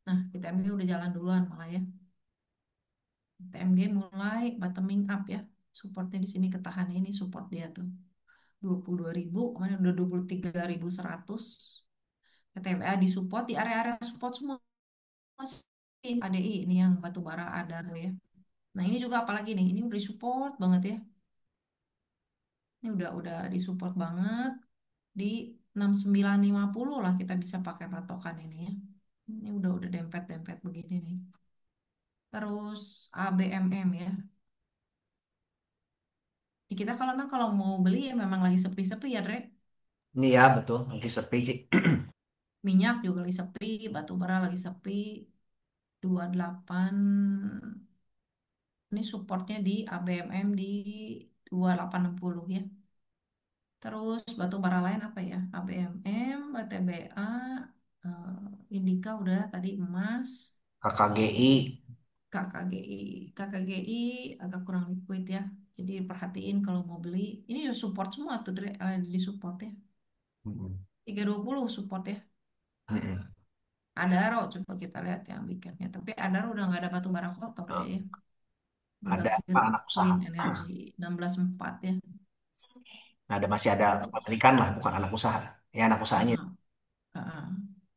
Nah, ITMG udah jalan duluan malah ya. ITMG mulai bottoming up ya. Supportnya di sini ketahan ini support dia tuh. 22.000, kemarin udah 23.100. PTBA di support di area-area support semua sih. ADI ini yang batu bara Adaro ya. Nah, ini juga apalagi nih, ini udah support banget ya. Ini udah di support banget di 6950 lah kita bisa pakai patokan ini ya. Ini udah dempet-dempet begini nih. Terus ABMM ya. Kita kalau memang kalau mau beli ya memang lagi sepi-sepi ya, Dre. Ini ya betul, lagi sepi sih. Minyak juga lagi sepi, batu bara lagi sepi. 28 ini supportnya di ABMM di 2860 ya. Terus batu bara lain apa ya? ABMM, BTBA, Indika udah tadi emas, KKGI. KKGI. KKGI agak kurang liquid ya. Jadi perhatiin kalau mau beli. Ini ya support semua tuh di support ya. Mm-mm. 320 support ya. Mm-mm. Adaro coba kita lihat yang weekendnya. Tapi Adaro udah nggak ada batu bara kotor dia ya. Udah Ada lagi apa anak usaha? clean energy 16.4 ya. Ada masih ada Terus, kepemilikan lah, bukan anak usaha. Ya anak usahanya. uh-uh,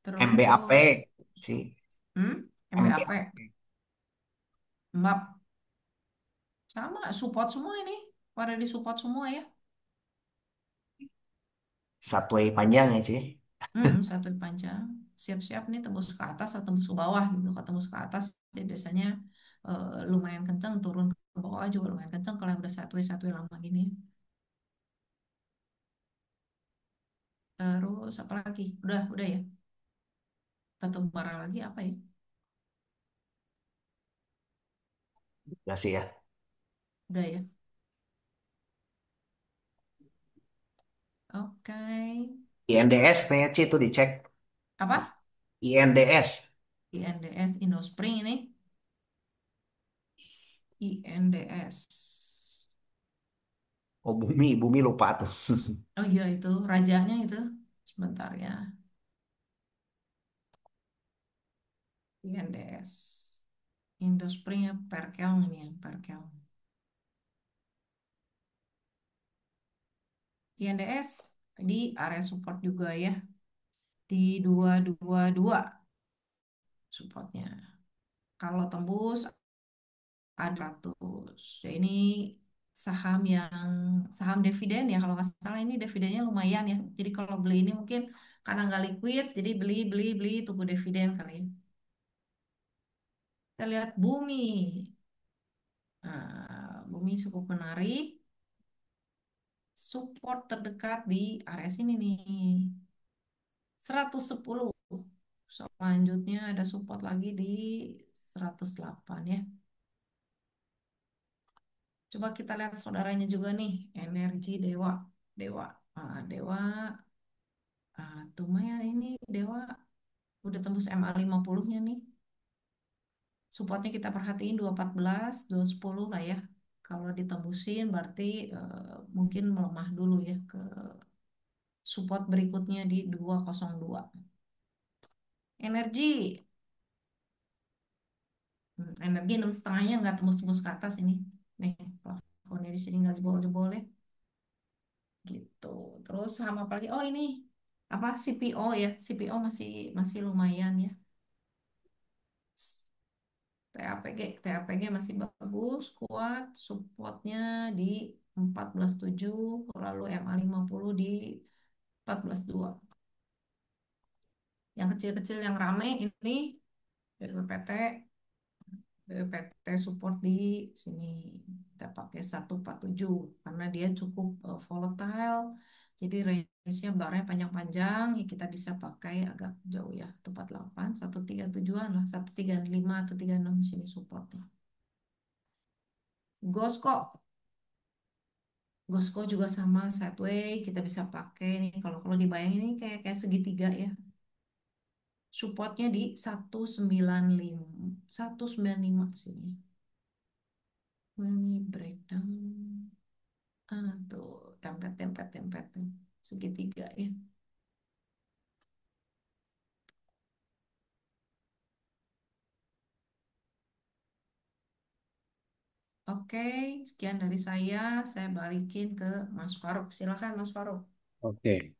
uh-uh. MBAP Terus, sih. MBAP, MBAP. Mbap, sama support semua ini. Pada di support semua ya. Satway panjang ya sih. Satu panjang. Siap-siap nih tembus ke atas atau tembus ke bawah gitu. Kalau tembus ke atas dia biasanya lumayan kencang, turun ke bawah juga lumayan kencang kalau yang udah satu lama gini. Terus apa lagi? Udah ya. Batu bara lagi apa ya? Ya sih ya. Udah ya. Oke. INDS kayaknya Ci, itu dicek. Apa? INDS. INDS Indospring ini. INDS. Oh bumi, bumi lupa tuh. Oh iya itu rajanya itu. Sebentar ya. INDS. Indospring ya Perkeong ini ya. Perkeong. INDS di area support juga ya. Di 222 supportnya. Kalau tembus ada 100. Ya, ini saham dividen ya kalau nggak salah ini dividennya lumayan ya. Jadi kalau beli ini mungkin karena nggak liquid, jadi beli beli beli tunggu dividen kali ya. Kita lihat Bumi. Nah, Bumi cukup menarik. Support terdekat di area sini nih. 110. Selanjutnya ada support lagi di 108 ya. Coba kita lihat saudaranya juga nih, energi Dewa. Dewa. Dewa, lumayan ini Dewa udah tembus MA 50-nya nih. Supportnya kita perhatiin 214, 210 lah ya. Kalau ditembusin berarti mungkin melemah dulu ya ke support berikutnya di 202. Energi, energi 6,5-nya nggak tembus-tembus ke atas ini. Nih, plafonnya di sini nggak jebol-jebol ya. Gitu. Terus sama apa lagi? Oh ini apa CPO ya? CPO masih masih lumayan ya. TAPG masih bagus, kuat, supportnya di 14.7, lalu MA 50 di 14.2. Yang kecil-kecil yang rame ini dari PT PT support di sini kita pakai 147 karena dia cukup volatile. Jadi range-nya barnya panjang-panjang, ya kita bisa pakai agak jauh ya. 148, 137-an lah, 135 atau 36 sini supportnya. Ghost Gosco juga sama sideway kita bisa pakai nih kalau kalau dibayangin ini kayak kayak segitiga ya. Supportnya di 195 195 sini. Ini breakdown. Ah tuh tempet tuh segitiga ya. Oke, sekian dari saya. Saya balikin ke Mas Faruk. Silakan Mas Faruk. Oke.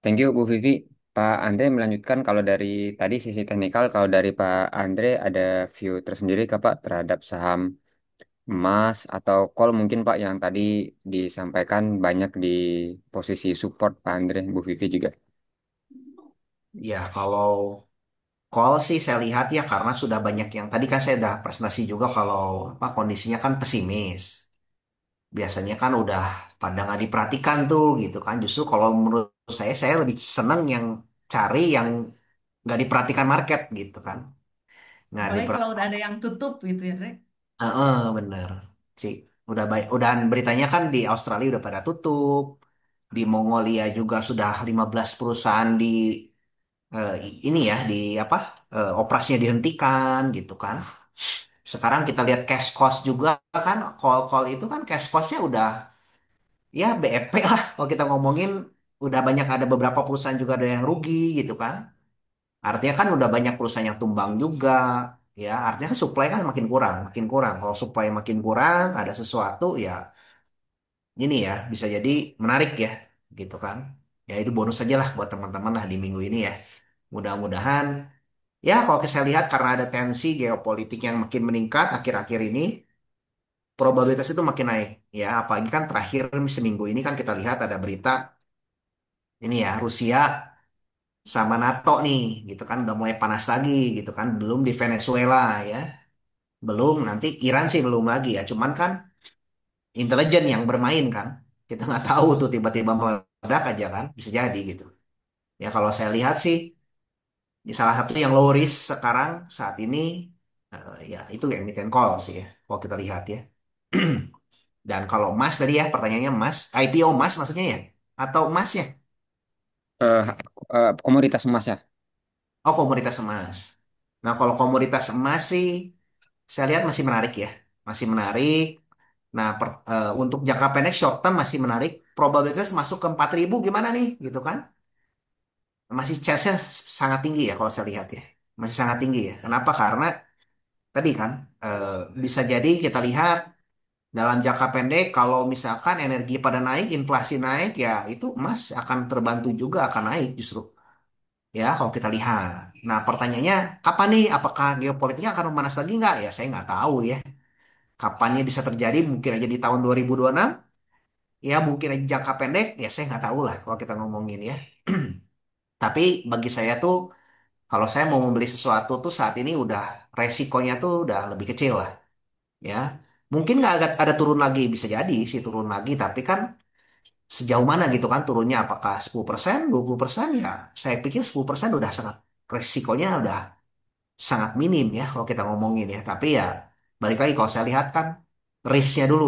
Thank you Bu Vivi. Pak Andre melanjutkan kalau dari tadi sisi teknikal, kalau dari Pak Andre ada view tersendiri ke Pak terhadap saham emas atau call mungkin Pak yang tadi disampaikan banyak di posisi support Pak Andre, Bu Vivi juga. Ya, kalau call sih saya lihat ya karena sudah banyak yang tadi kan saya udah presentasi juga kalau apa kondisinya kan pesimis. Biasanya kan udah pada nggak diperhatikan tuh gitu kan. Justru kalau menurut saya lebih seneng yang cari yang nggak diperhatikan market gitu kan. Nggak Apalagi kalau diperhatikan. udah ada yang tutup gitu ya, Rek. Bener sih. Udah baik. Udah beritanya kan di Australia udah pada tutup. Di Mongolia juga sudah 15 perusahaan di ini ya di apa operasinya dihentikan gitu kan. Sekarang kita lihat cash cost juga kan call-call itu kan cash costnya udah ya BEP lah kalau kita ngomongin udah banyak ada beberapa perusahaan juga ada yang rugi gitu kan. Artinya kan udah banyak perusahaan yang tumbang juga ya artinya kan supply kan makin kurang makin kurang. Kalau supply makin kurang ada sesuatu ya ini ya bisa jadi menarik ya gitu kan. Ya itu bonus aja lah buat teman-teman lah di minggu ini ya. Mudah-mudahan ya, kalau saya lihat karena ada tensi geopolitik yang makin meningkat akhir-akhir ini, probabilitas itu makin naik. Ya, apalagi kan terakhir seminggu ini kan kita lihat ada berita ini ya, Rusia sama NATO nih, gitu kan, udah mulai panas lagi, gitu kan. Belum di Venezuela ya, belum nanti Iran sih belum lagi ya. Cuman kan intelijen yang bermain kan, kita nggak tahu tuh tiba-tiba meledak aja kan, bisa jadi gitu. Ya kalau saya lihat sih, ya salah satu yang low risk sekarang saat ini ya itu emiten call sih ya kalau kita lihat ya. Dan kalau emas tadi ya pertanyaannya emas, IPO emas maksudnya ya atau emasnya? Eh, Komoditas emas ya. Oh komoditas emas. Nah kalau komoditas emas sih saya lihat masih menarik ya, masih menarik. Nah untuk jangka pendek short term masih menarik. Probabilitas masuk ke 4.000 gimana nih gitu kan? Masih chance-nya sangat tinggi ya kalau saya lihat ya. Masih sangat tinggi ya. Kenapa? Karena tadi kan eh, bisa jadi kita lihat dalam jangka pendek kalau misalkan energi pada naik, inflasi naik ya itu emas akan terbantu juga akan naik justru. Ya kalau kita lihat. Nah pertanyaannya kapan nih? Apakah geopolitiknya akan memanas lagi nggak? Ya saya nggak tahu ya. Kapannya bisa terjadi? Mungkin aja di tahun 2026. Ya mungkin aja jangka pendek. Ya saya nggak tahu lah kalau kita ngomongin ya. Tapi bagi saya tuh kalau saya mau membeli sesuatu tuh saat ini udah resikonya tuh udah lebih kecil lah. Ya mungkin nggak ada turun lagi bisa jadi sih turun lagi tapi kan sejauh mana gitu kan turunnya apakah 10%, 20% ya saya pikir 10% udah sangat resikonya udah sangat minim ya kalau kita ngomongin ya tapi ya balik lagi kalau saya lihat kan risknya dulu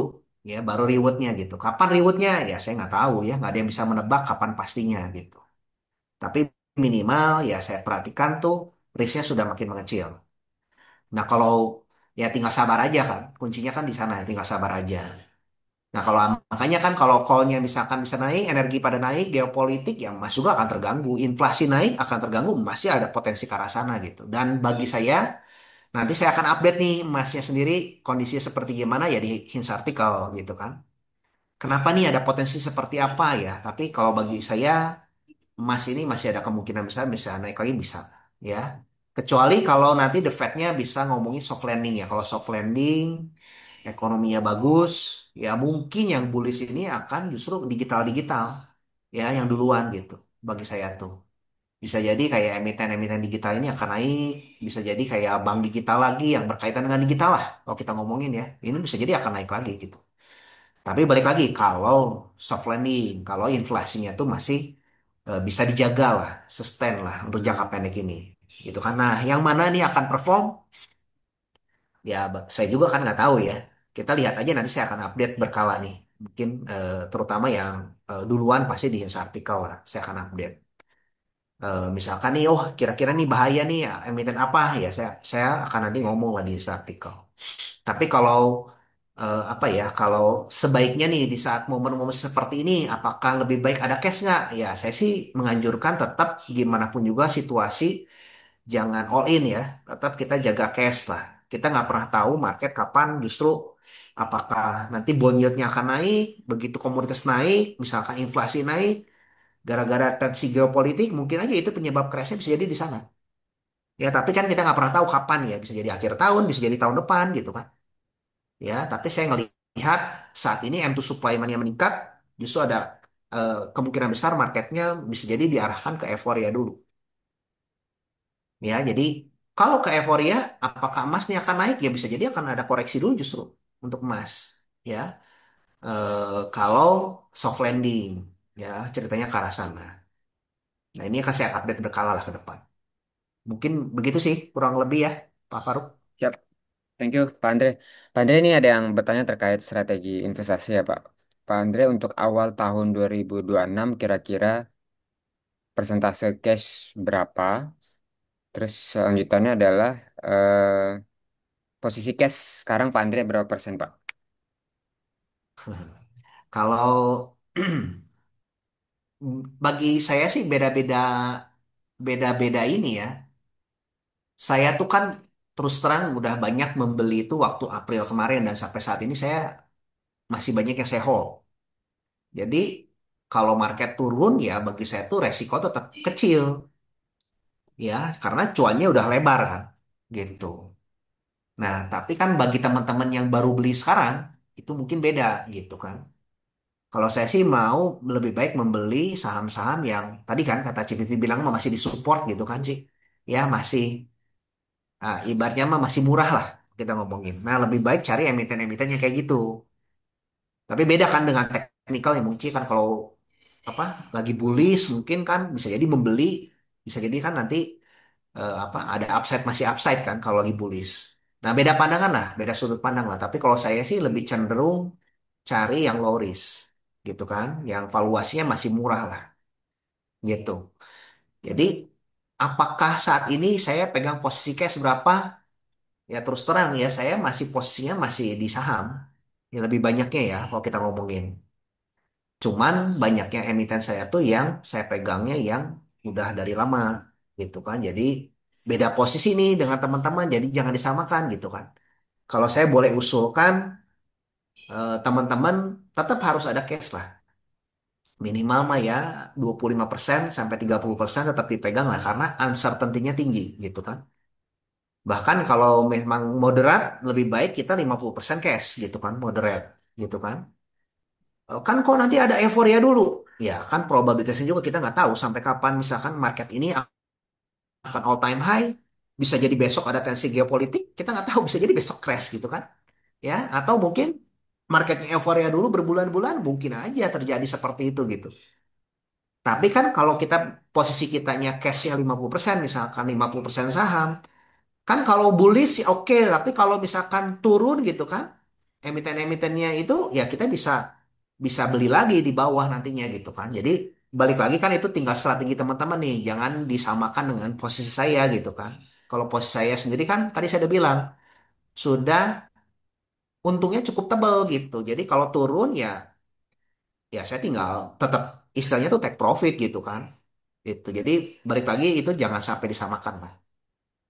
ya baru rewardnya gitu kapan rewardnya ya saya nggak tahu ya nggak ada yang bisa menebak kapan pastinya gitu tapi minimal ya saya perhatikan tuh risknya sudah makin mengecil nah kalau ya tinggal sabar aja kan kuncinya kan di sana tinggal sabar aja. Nah, kalau makanya kan kalau call-nya misalkan bisa naik, energi pada naik, geopolitik ya emas juga akan terganggu. Inflasi naik akan terganggu, masih ada potensi ke arah sana gitu. Dan bagi saya, nanti saya akan update nih emasnya sendiri kondisinya seperti gimana ya di Hints artikel gitu kan. Kenapa nih ada potensi seperti apa ya? Tapi kalau bagi saya emas ini masih ada kemungkinan besar bisa naik lagi bisa ya. Kecuali kalau nanti the Fed-nya bisa ngomongin soft landing ya. Kalau soft landing ekonominya bagus, ya mungkin yang bullish ini akan justru digital-digital, ya yang duluan gitu, bagi saya tuh. Bisa jadi kayak emiten-emiten digital ini akan naik, bisa jadi kayak bank digital lagi yang berkaitan dengan digital lah. Kalau kita ngomongin ya, ini bisa jadi akan naik lagi gitu. Tapi balik lagi, kalau soft landing, kalau inflasinya tuh masih bisa dijaga lah, sustain lah untuk jangka pendek ini. Gitu kan. Nah, yang mana nih akan perform? Ya, saya juga kan nggak tahu ya. Kita lihat aja nanti saya akan update berkala nih. Mungkin terutama yang duluan pasti di artikel lah, saya akan update. Misalkan nih, oh kira-kira nih bahaya nih ya, emiten apa ya saya akan nanti ngomong lah di artikel. Tapi kalau apa ya, kalau sebaiknya nih di saat momen-momen seperti ini, apakah lebih baik ada cash nggak? Ya saya sih menganjurkan tetap gimana pun juga situasi jangan all in ya, tetap kita jaga cash lah. Kita nggak pernah tahu market kapan justru apakah nanti bond yield-nya akan naik, begitu komoditas naik, misalkan inflasi naik, gara-gara tensi geopolitik, mungkin aja itu penyebab crashnya bisa jadi di sana. Ya, tapi kan kita nggak pernah tahu kapan ya, bisa jadi akhir tahun, bisa jadi tahun depan gitu kan. Ya, tapi saya ngelihat saat ini M2 supply yang meningkat, justru ada kemungkinan besar marketnya bisa jadi diarahkan ke euforia dulu. Ya, jadi kalau ke euforia, apakah emasnya akan naik? Ya bisa jadi akan ada koreksi dulu justru untuk emas. Ya, kalau soft landing, ya ceritanya ke arah sana. Nah ini akan saya update berkala lah ke depan. Mungkin begitu sih kurang lebih ya, Pak Faruk. Siap, thank you Pak Andre. Pak Andre ini ada yang bertanya terkait strategi investasi ya Pak. Pak Andre untuk awal tahun 2026 kira-kira persentase cash berapa? Terus selanjutnya adalah posisi cash sekarang Pak Andre berapa persen Pak? Kalau bagi saya sih beda-beda ini ya. Saya tuh kan terus terang udah banyak membeli itu waktu April kemarin dan sampai saat ini saya masih banyak yang saya hold. Jadi kalau market turun ya bagi saya tuh resiko tetap kecil ya karena cuannya udah lebar kan gitu. Nah, tapi kan bagi teman-teman yang baru beli sekarang itu mungkin beda gitu kan. Kalau saya sih mau lebih baik membeli saham-saham yang tadi kan kata CPV bilang mah masih disupport gitu kan sih. Ya masih ibaratnya mah masih murah lah kita ngomongin. Nah, lebih baik cari emiten-emiten yang kayak gitu. Tapi beda kan dengan teknikal yang mungkin kan kalau apa lagi bullish mungkin kan bisa jadi membeli bisa jadi kan nanti apa ada upside masih upside kan kalau lagi bullish. Nah, beda pandangan lah, beda sudut pandang lah. Tapi kalau saya sih lebih cenderung cari yang low risk gitu kan, yang valuasinya masih murah lah gitu. Jadi apakah saat ini saya pegang posisi cash berapa? Ya terus terang ya saya masih posisinya masih di saham. Ya lebih banyaknya ya kalau kita ngomongin. Cuman banyaknya emiten saya tuh yang saya pegangnya yang udah dari lama gitu kan. Jadi beda posisi nih dengan teman-teman. Jadi jangan disamakan gitu kan. Kalau saya boleh usulkan teman-teman tetap harus ada cash lah. Minimal mah ya 25% sampai 30% tetap dipegang lah karena uncertainty-nya tinggi gitu kan. Bahkan kalau memang moderat lebih baik kita 50% cash gitu kan, moderate gitu kan. Kan kok nanti ada euforia dulu. Ya kan probabilitasnya juga kita nggak tahu sampai kapan misalkan market ini akan all time high. Bisa jadi besok ada tensi geopolitik, kita nggak tahu bisa jadi besok crash gitu kan. Ya, atau mungkin marketnya euforia dulu berbulan-bulan mungkin aja terjadi seperti itu gitu. Tapi kan kalau kita posisi kitanya cashnya 50% misalkan 50% saham, kan kalau bullish sih oke, tapi kalau misalkan turun gitu kan, emiten-emitennya itu ya kita bisa bisa beli lagi di bawah nantinya gitu kan. Jadi balik lagi kan itu tinggal strategi teman-teman nih, jangan disamakan dengan posisi saya gitu kan. Kalau posisi saya sendiri kan tadi saya udah bilang sudah untungnya cukup tebal gitu. Jadi kalau turun ya saya tinggal tetap istilahnya tuh take profit gitu kan. Itu. Jadi balik lagi itu jangan sampai disamakan lah.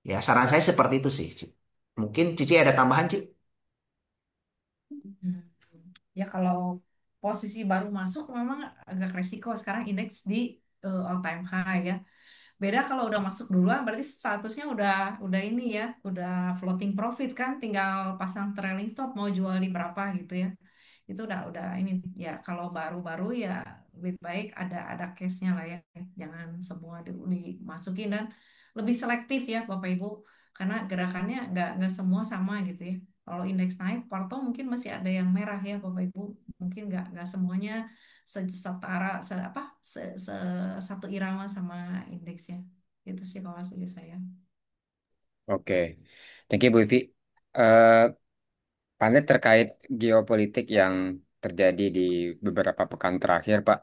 Ya saran saya seperti itu sih, Ci. Mungkin Cici ada tambahan, Ci? Hmm. Ya kalau posisi baru masuk memang agak resiko sekarang indeks di all time high ya. Beda kalau udah masuk duluan berarti statusnya udah ini ya, udah floating profit kan, tinggal pasang trailing stop mau jual di berapa gitu ya. Itu udah ini ya kalau baru-baru ya lebih baik ada case-nya lah ya, jangan semua dimasukin dan lebih selektif ya Bapak Ibu, karena gerakannya nggak semua sama gitu ya. Kalau indeks naik, Porto mungkin masih ada yang merah ya Bapak Ibu, mungkin nggak semuanya setara satu irama sama indeksnya. Itu sih kalau dari saya. Oke, thank you Bu Vivi. Eh, Panit terkait geopolitik yang terjadi di beberapa pekan terakhir, Pak.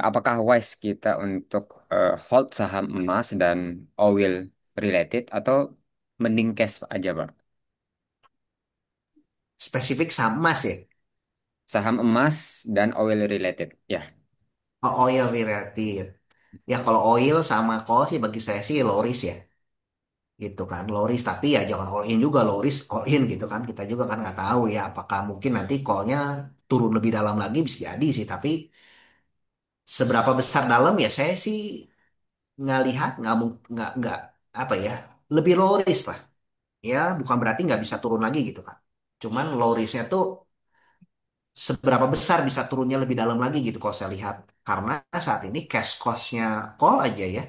Apakah wise kita untuk hold saham emas dan oil related atau mending cash aja, Pak? Spesifik sama sih. Saham emas dan oil related, ya. Oh, oil related. Ya kalau oil sama call sih bagi saya sih low risk ya. Gitu kan, low risk. Tapi ya jangan all in juga, low risk all in gitu kan. Kita juga kan nggak tahu ya apakah mungkin nanti callnya turun lebih dalam lagi bisa jadi sih. Tapi seberapa besar dalam ya saya sih nggak lihat, nggak apa ya, lebih low risk lah. Ya bukan berarti nggak bisa turun lagi gitu kan. Cuman low risknya tuh seberapa besar bisa turunnya lebih dalam lagi gitu kalau saya lihat. Karena saat ini cash cost-nya call aja ya,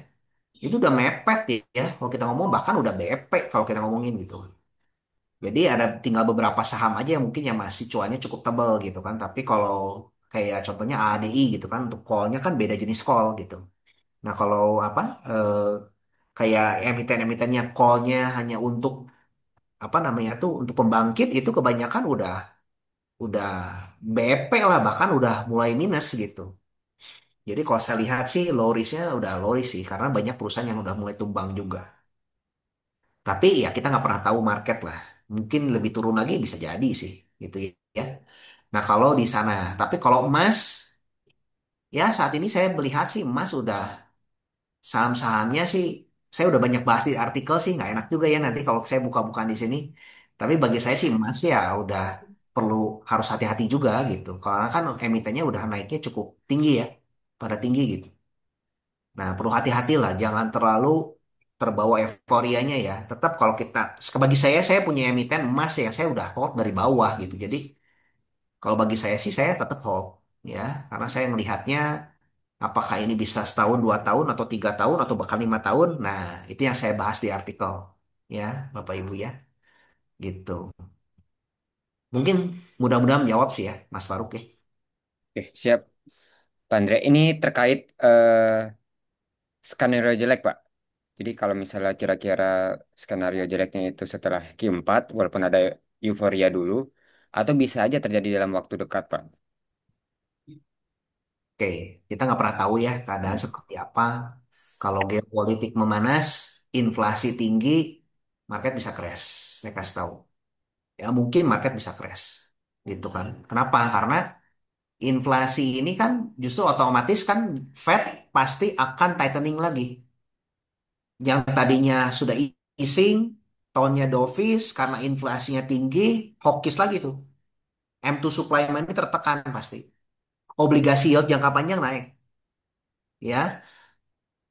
itu udah mepet ya. Kalau kita ngomong bahkan udah BEP kalau kita ngomongin gitu. Jadi ada tinggal beberapa saham aja yang mungkin yang masih cuannya cukup tebal gitu kan. Tapi kalau kayak contohnya ADI gitu kan, untuk call-nya kan beda jenis call gitu. Nah kalau apa kayak emiten-emitennya call-nya hanya untuk apa namanya tuh untuk pembangkit itu kebanyakan udah BP lah bahkan udah mulai minus gitu. Jadi kalau saya lihat sih low risk-nya udah low risk sih karena banyak perusahaan yang udah mulai tumbang juga. Tapi ya kita nggak pernah tahu market lah. Mungkin lebih turun lagi bisa jadi sih gitu ya. Nah kalau di sana, tapi kalau emas ya saat ini saya melihat sih emas udah saham-sahamnya sih saya udah banyak bahas di artikel sih nggak enak juga ya nanti kalau saya buka-bukaan di sini. Tapi bagi saya sih emas ya udah perlu harus hati-hati juga gitu. Karena kan emitennya udah naiknya cukup tinggi ya, pada tinggi gitu. Nah perlu hati-hati lah, jangan terlalu terbawa euforianya ya. Tetap kalau kita, bagi saya punya emiten emas ya, saya udah hold dari bawah gitu. Jadi kalau bagi saya sih saya tetap hold ya, karena saya melihatnya apakah ini bisa setahun, 2 tahun, atau 3 tahun, atau bahkan 5 tahun. Nah, itu yang saya bahas di artikel. Ya, Bapak Ibu ya. Gitu. Mungkin mudah-mudahan menjawab sih ya, Mas Faruk ya. Oke, siap. Pak Andre, ini terkait skenario jelek, Pak. Jadi kalau misalnya kira-kira skenario jeleknya itu setelah Q4, walaupun ada euforia dulu, atau bisa aja terjadi dalam waktu dekat, Pak. Oke, kita nggak pernah tahu ya keadaan seperti apa. Kalau geopolitik memanas, inflasi tinggi, market bisa crash. Saya kasih tahu. Ya mungkin market bisa crash. Gitu kan. Kenapa? Karena inflasi ini kan justru otomatis kan Fed pasti akan tightening lagi. Yang tadinya sudah easing, tonnya dovish karena inflasinya tinggi, hawkish lagi tuh. M2 supply money tertekan pasti. Obligasi yield jangka panjang naik, ya,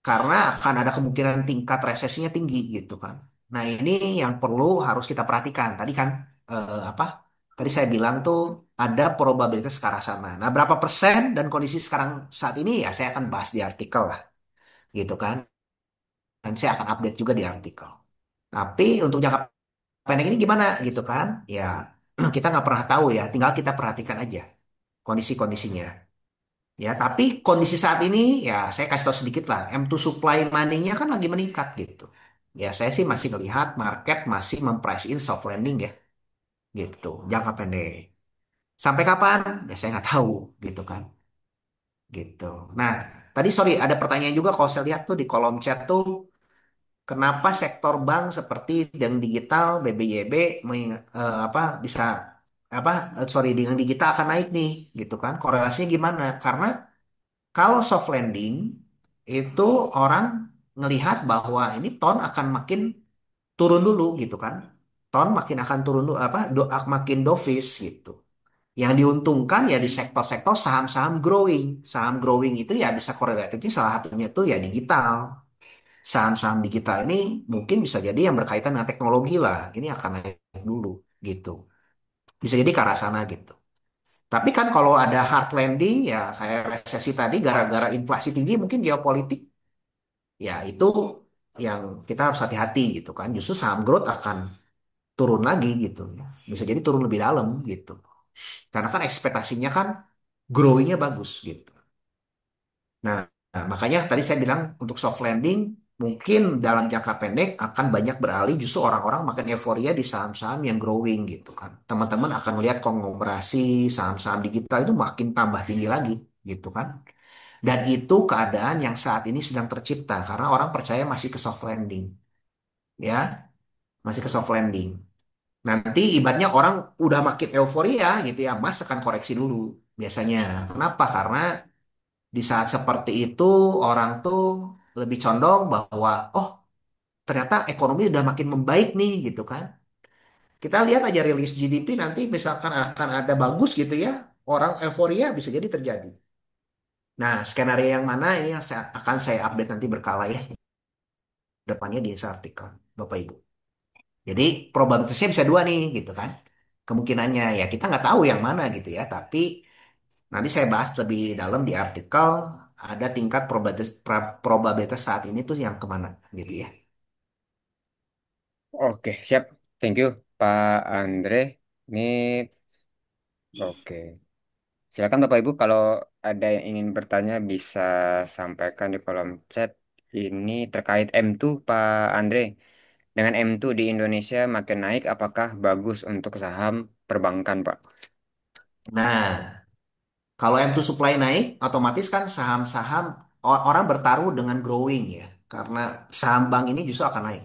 karena akan ada kemungkinan tingkat resesinya tinggi gitu kan. Nah ini yang perlu harus kita perhatikan. Tadi kan apa? Tadi saya bilang tuh ada probabilitas ke arah sana. Nah berapa persen dan kondisi sekarang saat ini ya saya akan bahas di artikel lah, gitu kan. Dan saya akan update juga di artikel. Tapi untuk jangka pendek ini gimana gitu kan? Ya kita nggak pernah tahu ya, tinggal kita perhatikan aja kondisi-kondisinya. Ya, tapi kondisi saat ini ya saya kasih tahu sedikit lah, M2 supply money-nya kan lagi meningkat gitu. Ya saya sih masih melihat market masih memprice in soft landing ya, gitu, jangka pendek. Sampai kapan? Ya saya nggak tahu gitu kan, gitu. Nah, tadi sorry ada pertanyaan juga kalau saya lihat tuh di kolom chat tuh, kenapa sektor bank seperti yang digital BBYB apa bisa apa sorry dengan digital akan naik nih gitu kan? Korelasinya gimana? Karena kalau soft landing itu orang ngelihat bahwa ini ton akan makin turun dulu gitu kan? Ton makin akan turun dulu apa makin dovish gitu. Yang diuntungkan ya di sektor-sektor saham-saham growing. Saham growing itu ya bisa korelatifnya salah satunya itu ya digital. Saham-saham digital ini mungkin bisa jadi yang berkaitan dengan teknologi lah. Ini akan naik dulu gitu. Bisa jadi ke arah sana gitu. Tapi kan kalau ada hard landing ya kayak resesi tadi gara-gara inflasi tinggi mungkin geopolitik ya itu yang kita harus hati-hati gitu kan. Justru saham growth akan turun lagi gitu ya. Bisa jadi turun lebih dalam gitu. Karena kan ekspektasinya kan growing-nya bagus gitu. Nah, makanya tadi saya bilang untuk soft landing mungkin dalam jangka pendek akan banyak beralih justru orang-orang makin euforia di saham-saham yang growing gitu kan. Teman-teman akan melihat konglomerasi saham-saham digital itu makin tambah tinggi lagi gitu kan. Dan itu keadaan yang saat ini sedang tercipta karena orang percaya masih ke soft landing ya, masih ke soft landing. Nanti ibaratnya orang udah makin euforia gitu ya, Mas akan koreksi dulu biasanya. Kenapa? Karena di saat seperti itu orang tuh lebih condong bahwa oh ternyata ekonomi udah makin membaik nih gitu kan. Kita lihat aja rilis GDP nanti misalkan akan ada bagus gitu ya, orang euforia bisa jadi terjadi. Nah, skenario yang mana ini yang akan saya update nanti berkala ya depannya di artikel Bapak Ibu. Jadi probabilitasnya bisa dua nih gitu kan. Kemungkinannya ya kita nggak tahu yang mana gitu ya, tapi nanti saya bahas lebih dalam di artikel ada tingkat probabilitas saat ini tuh yang kemana gitu ya. Oke, siap. Thank you, Pak Andre. Ini oke. Silakan Bapak Ibu kalau ada yang ingin bertanya bisa sampaikan di kolom chat. Ini terkait M2 Pak Andre. Dengan M2 di Indonesia makin naik, apakah bagus untuk saham perbankan, Pak? Nah, kalau M2 supply naik, otomatis kan saham-saham orang bertaruh dengan growing ya. Karena saham bank ini justru akan naik.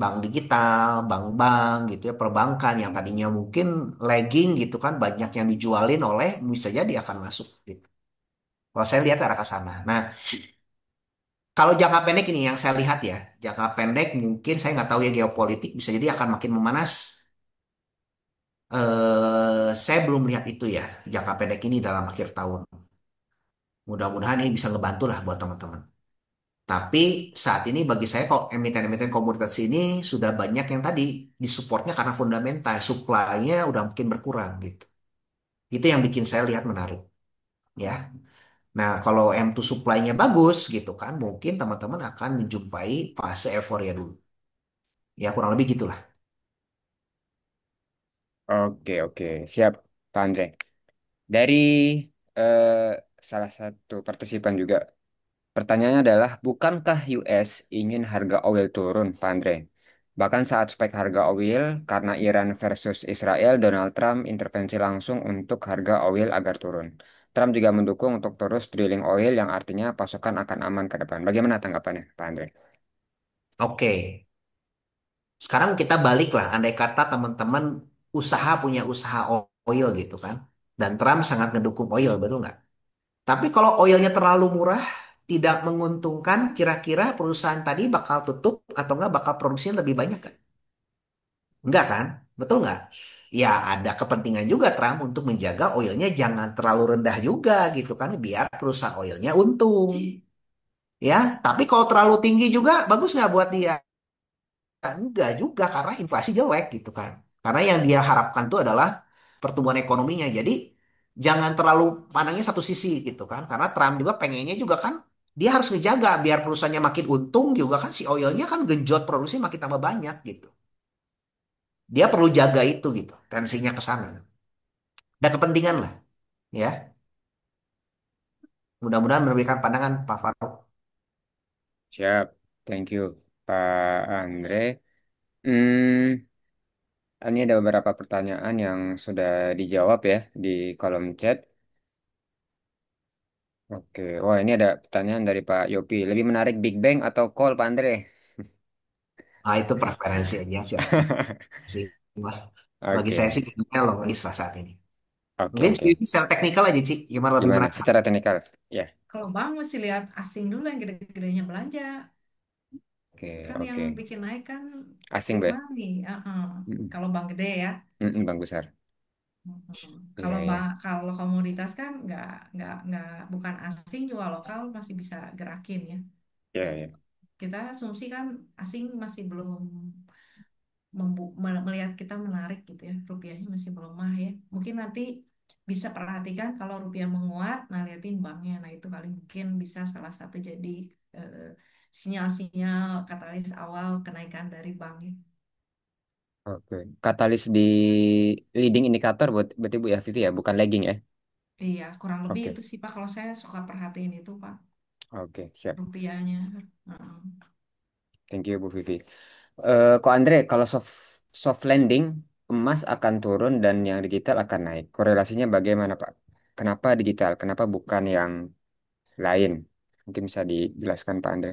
Bank digital, bank-bank gitu ya, perbankan yang tadinya mungkin lagging gitu kan, banyak yang dijualin oleh bisa jadi akan masuk gitu. Kalau saya lihat arah ke sana. Nah, kalau jangka pendek ini yang saya lihat ya, jangka pendek mungkin saya nggak tahu ya geopolitik bisa jadi akan makin memanas. Saya belum lihat itu ya jangka pendek ini dalam akhir tahun. Mudah-mudahan ini bisa ngebantu lah buat teman-teman. Tapi saat ini bagi saya kok emiten-emiten komoditas ini sudah banyak yang tadi disupportnya karena fundamental, supply-nya udah mungkin berkurang gitu. Itu yang bikin saya lihat menarik ya. Nah, kalau M2 supply-nya bagus gitu kan, mungkin teman-teman akan menjumpai fase euforia dulu. Ya kurang lebih gitulah. Oke, oke. Siap, Pak Andre. Dari eh, salah satu partisipan juga, pertanyaannya adalah, bukankah US ingin harga oil turun, Pak Andre? Bahkan saat spek harga oil, karena Iran versus Israel, Donald Trump intervensi langsung untuk harga oil agar turun. Trump juga mendukung untuk terus drilling oil yang artinya pasokan akan aman ke depan. Bagaimana tanggapannya, Pak Andre? Oke, sekarang kita balik lah. Andai kata teman-teman punya usaha oil gitu kan. Dan Trump sangat ngedukung oil, betul nggak? Tapi kalau oilnya terlalu murah, tidak menguntungkan, kira-kira perusahaan tadi bakal tutup atau nggak bakal produksi lebih banyak kan? Enggak kan? Betul nggak? Ya ada kepentingan juga Trump untuk menjaga oilnya jangan terlalu rendah juga gitu kan, biar perusahaan oilnya untung. Ya, tapi kalau terlalu tinggi juga bagus nggak buat dia? Enggak juga karena inflasi jelek gitu kan. Karena yang dia harapkan itu adalah pertumbuhan ekonominya. Jadi jangan terlalu pandangnya satu sisi gitu kan. Karena Trump juga pengennya juga kan dia harus ngejaga biar perusahaannya makin untung juga kan si oilnya kan genjot produksi makin tambah banyak gitu. Dia perlu jaga itu gitu, tensinya ke sana. Ada kepentingan lah ya. Mudah-mudahan memberikan pandangan Pak Faruk. Siap, thank you, Pak Andre. Hmm, ini ada beberapa pertanyaan yang sudah dijawab ya di kolom chat. Oke, wah ini ada pertanyaan dari Pak Yopi. Lebih menarik Big Bang atau Call, Pak Andre? Nah, itu preferensi aja sih. Lah. Bagi saya Oke, sih kayaknya logis lah saat ini. oke, Mungkin oke. ini secara teknikal aja, Ci. Gimana lebih Gimana? menarik? Secara teknikal? Ya, Kalau bank mesti lihat asing dulu yang gede-gedenya belanja. oke, Kan yang oke. bikin naik kan Asing, big Be? money. Mm-mm. Kalau bank gede ya. Bang Besar. Iya, Kalau iya. kalau komoditas kan nggak bukan asing juga lokal masih bisa gerakin ya. Iya, Gitu. iya. Kita asumsi kan asing masih belum melihat kita menarik gitu ya. Rupiahnya masih melemah ya. Mungkin nanti bisa perhatikan kalau rupiah menguat, nah liatin banknya. Nah itu kali mungkin bisa salah satu jadi eh, sinyal-sinyal katalis awal kenaikan dari bank. Oke. Katalis di leading indikator buat berarti Bu ya Vivi ya, bukan lagging ya. Iya, kurang lebih Oke. itu sih Pak. Kalau saya suka perhatiin itu Pak, Oke, siap. rupiahnya. Heeh. Thank you Bu Vivi. Kok Andre, kalau soft landing emas akan turun dan yang digital akan naik. Korelasinya bagaimana Pak? Kenapa digital? Kenapa bukan yang lain? Mungkin bisa dijelaskan Pak Andre.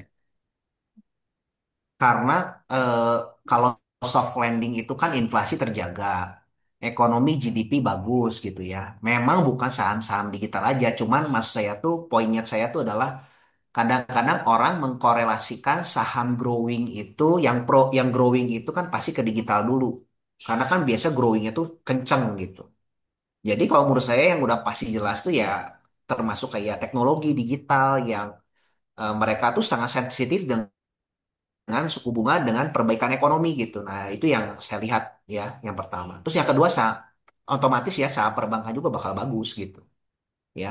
Karena eh, kalau soft landing itu kan inflasi terjaga, ekonomi GDP bagus gitu ya. Memang bukan saham-saham digital aja, cuman mas saya tuh poinnya saya tuh adalah kadang-kadang orang mengkorelasikan saham growing itu yang growing itu kan pasti ke digital dulu. Karena kan biasa growingnya tuh kenceng gitu. Jadi kalau menurut saya yang udah pasti jelas tuh ya termasuk kayak teknologi digital yang mereka tuh sangat sensitif dengan suku bunga dengan perbaikan ekonomi gitu. Nah, itu yang saya lihat ya, yang pertama. Terus yang kedua, otomatis ya saham perbankan juga bakal bagus gitu ya.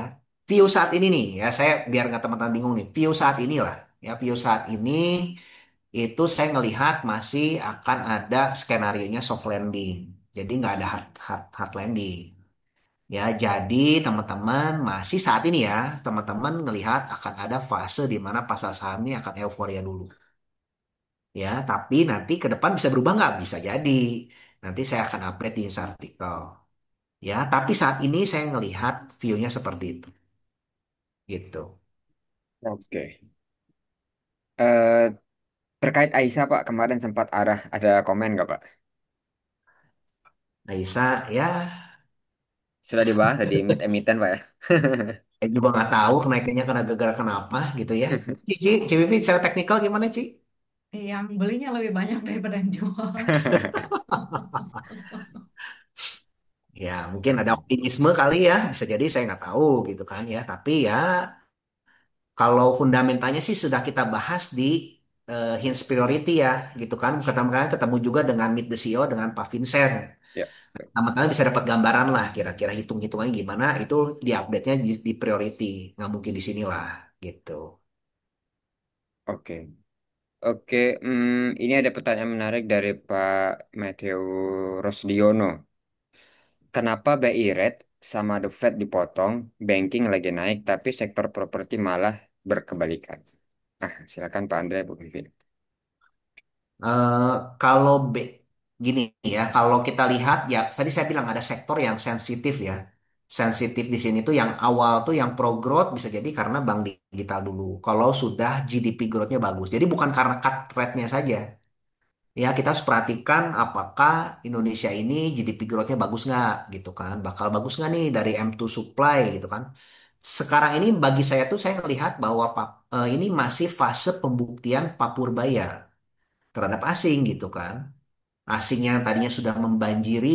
View saat ini nih ya, saya biar nggak teman-teman bingung nih. View saat inilah ya, view saat ini itu saya ngelihat masih akan ada skenario-nya soft landing. Jadi nggak ada hard landing. Ya, jadi teman-teman masih saat ini ya, teman-teman ngelihat akan ada fase di mana pasar saham ini akan euforia dulu. Ya, tapi nanti ke depan bisa berubah nggak? Bisa jadi. Nanti saya akan update di Insa artikel. Ya, tapi saat ini saya ngelihat view-nya seperti itu. Gitu. Oke. Eh, Terkait Aisyah Pak, kemarin sempat ada komen nggak Pak? Aisyah, ya, Sudah dibahas tadi emiten Pak ya? saya juga nggak tahu kenaikannya karena gara-gara kenapa gitu ya. Cici, CVV secara teknikal gimana, Ci? Yang belinya lebih banyak daripada yang jual. Ya, mungkin ada optimisme kali ya. Bisa jadi saya nggak tahu gitu kan ya. Tapi ya, kalau fundamentalnya sih sudah kita bahas di Hinge Priority ya, gitu kan. Ketemu juga dengan Meet the CEO dengan Pak Vincent. Ya. Pertama-tama bisa dapat gambaran lah kira-kira hitung-hitungannya gimana itu di update-nya di priority nggak mungkin di sinilah gitu. Oke. Oke, ini ada pertanyaan menarik dari Pak Matthew Rosdiono. Kenapa BI rate sama The Fed dipotong, banking lagi naik, tapi sektor properti malah berkebalikan? Nah, silakan Pak Andre, Bu Vivin. Eh, kalau gini ya kalau kita lihat ya tadi saya bilang ada sektor yang sensitif ya sensitif di sini tuh yang awal tuh yang pro growth bisa jadi karena bank digital dulu kalau sudah GDP growth-nya bagus jadi bukan karena cut rate-nya saja. Ya, kita harus perhatikan apakah Indonesia ini GDP growth-nya bagus nggak gitu kan. Bakal bagus nggak nih dari M2 supply gitu kan. Sekarang ini bagi saya tuh saya melihat bahwa ini masih fase pembuktian Papurbaya terhadap asing gitu kan. Asing yang tadinya sudah membanjiri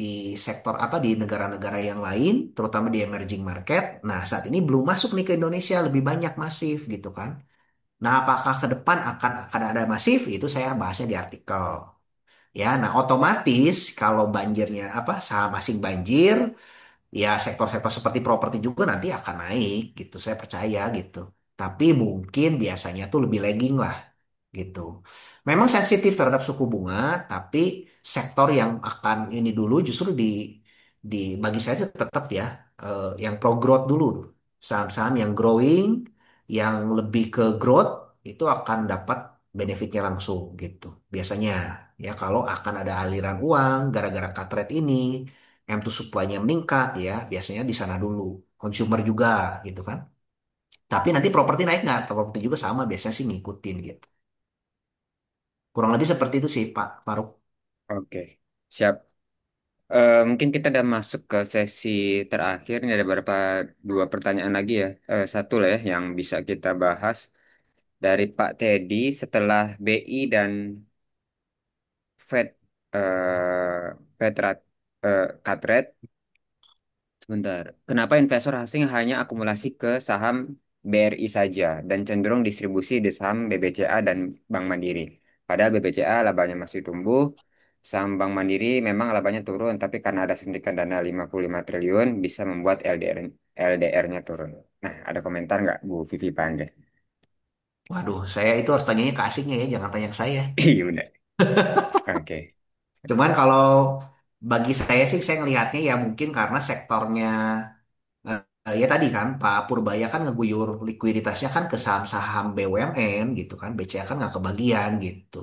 di sektor apa di negara-negara yang lain, terutama di emerging market. Nah, saat ini belum masuk nih ke Indonesia lebih banyak masif gitu kan. Nah, apakah ke depan akan ada masif? Itu saya bahasnya di artikel. Ya, nah otomatis kalau banjirnya apa saham asing banjir, ya sektor-sektor seperti properti juga nanti akan naik gitu. Saya percaya gitu. Tapi mungkin biasanya tuh lebih lagging lah gitu. Memang sensitif terhadap suku bunga, tapi sektor yang akan ini dulu justru di bagi saya sih tetap ya yang pro growth dulu. Saham-saham yang growing, yang lebih ke growth itu akan dapat benefitnya langsung gitu. Biasanya ya kalau akan ada aliran uang gara-gara cut rate ini, M2 supply-nya meningkat ya, biasanya di sana dulu. Consumer juga gitu kan. Tapi nanti properti naik nggak? Properti juga sama biasanya sih ngikutin gitu. Kurang lebih seperti itu sih Pak Faruk. Oke, siap. Mungkin kita udah masuk ke sesi terakhir. Ini ada beberapa dua pertanyaan lagi ya. Satu lah ya yang bisa kita bahas dari Pak Teddy setelah BI dan Fed Fed cut rate. Sebentar. Kenapa investor asing hanya akumulasi ke saham BRI saja dan cenderung distribusi di saham BBCA dan Bank Mandiri? Padahal BBCA labanya masih tumbuh, saham Bank Mandiri memang labanya turun, tapi karena ada suntikan dana 55 triliun bisa membuat LDR-nya turun. Nah, ada komentar nggak Bu Vivi Pak Andre? Waduh, saya itu harus tanyanya ke asingnya ya, jangan tanya ke saya. Iya benar. Oke. Cuman kalau bagi saya sih, saya ngelihatnya ya mungkin karena sektornya, ya tadi kan Pak Purbaya kan ngeguyur likuiditasnya kan ke saham-saham BUMN gitu kan, BCA kan nggak kebagian gitu.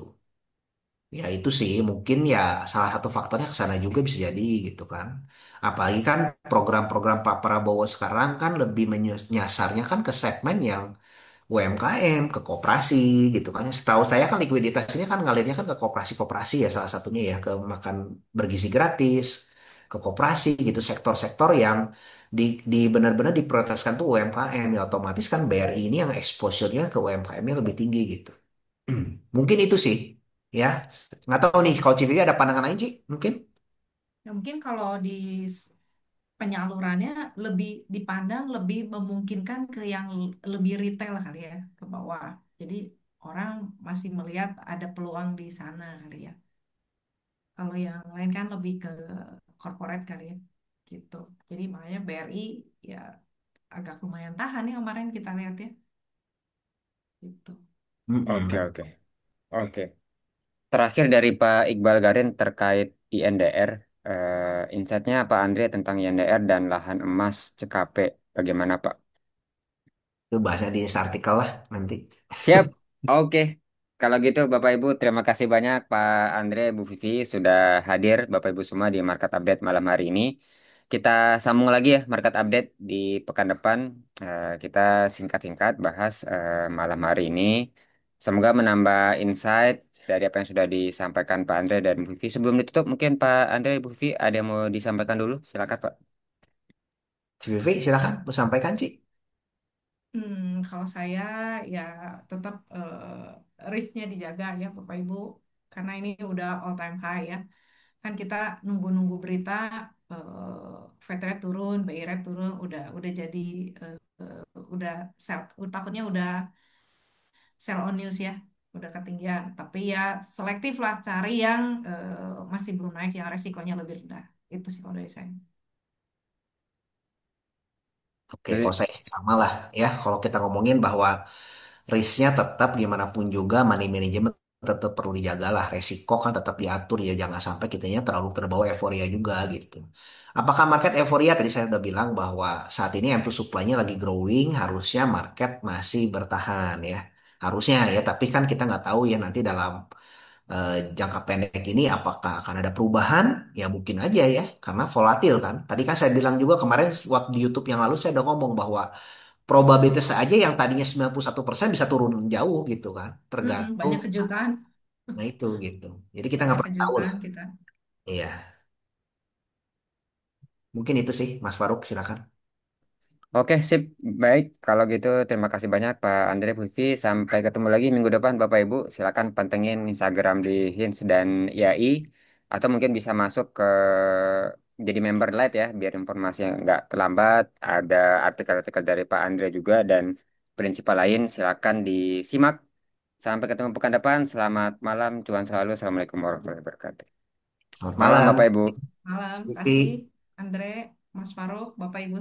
Ya itu sih mungkin ya salah satu faktornya ke sana juga bisa jadi gitu kan. Apalagi kan program-program Pak Prabowo sekarang kan lebih menyasarnya kan ke segmen yang UMKM, ke koperasi gitu kan. Setahu saya kan likuiditasnya kan ngalirnya kan ke koperasi-koperasi ya salah satunya ya, ke makan bergizi gratis, ke koperasi gitu, sektor-sektor yang di benar-benar diprioritaskan tuh UMKM, ya otomatis kan BRI ini yang exposure-nya ke UMKM-nya lebih tinggi gitu. Mungkin itu sih ya. Nggak tahu nih kalau Civivi ada pandangan lain Ci? Mungkin. Ya, mungkin kalau di penyalurannya lebih dipandang lebih memungkinkan ke yang lebih retail kali ya, ke bawah. Jadi orang masih melihat ada peluang di sana kali ya. Kalau yang lain kan lebih ke corporate kali ya, gitu. Jadi makanya BRI ya agak lumayan tahan ya kemarin kita lihat ya, gitu. Oke, Mm-mm. oke. Oke. Terakhir dari Pak Iqbal Garin terkait INDR, insight-nya Pak Andre tentang INDR dan lahan emas CKP, bagaimana Pak? Itu bahasnya di artikel lah nanti. Siap, oke. Kalau gitu Bapak Ibu, terima kasih banyak Pak Andre, Bu Vivi sudah hadir Bapak Ibu semua di Market Update malam hari ini. Kita sambung lagi ya Market Update di pekan depan. Kita singkat-singkat bahas malam hari ini. Semoga menambah insight dari apa yang sudah disampaikan Pak Andre dan Bu Vivi. Sebelum ditutup, mungkin Pak Andre, Bu Vivi ada yang mau disampaikan dulu? Silakan Pak. Civivi silakan sampaikan Ci. Kalau saya ya tetap risknya dijaga ya Bapak Ibu, karena ini udah all time high ya. Kan kita nunggu-nunggu berita Fed rate turun, BI rate turun, udah jadi udah sell, takutnya udah sell on news ya, udah ketinggian. Tapi ya selektif lah, cari yang masih belum naik, yang resikonya lebih rendah. Itu sih kalau dari saya. Oke, kalau Jadi, saya sih sama lah ya. Kalau kita ngomongin bahwa risknya tetap gimana pun juga money management tetap perlu dijaga lah. Resiko kan tetap diatur ya. Jangan sampai kitanya terlalu terbawa euforia juga gitu. Apakah market euforia? Tadi saya udah bilang bahwa saat ini M2 supply-nya lagi growing. Harusnya market masih bertahan ya. Harusnya ya. Tapi kan kita nggak tahu ya nanti dalam jangka pendek ini apakah akan ada perubahan? Ya mungkin aja ya. Karena volatil kan. Tadi kan saya bilang juga kemarin waktu di YouTube yang lalu saya udah ngomong bahwa probabilitas aja yang tadinya 91% bisa turun jauh gitu kan. Tergantung. Banyak kejutan, Nah itu gitu. Jadi kita nggak banyak pernah tahu lah. kejutan kita. Iya. Mungkin itu sih Mas Faruk silakan. oke, sip. Baik, kalau gitu terima kasih banyak Pak Andre Vivi. Sampai ketemu lagi minggu depan Bapak Ibu. Silakan pantengin Instagram di Hints dan IAI. Atau mungkin bisa masuk ke jadi member Lite ya, biar informasi yang nggak terlambat. Ada artikel-artikel dari Pak Andre juga dan prinsipal lain. Silakan disimak. Sampai ketemu pekan depan. Selamat malam, cuan selalu. Assalamualaikum warahmatullahi wabarakatuh. Selamat Malam malam. Bapak Ibu. Malam, Vivi. kasih Andre, Mas Farouk, Bapak Ibu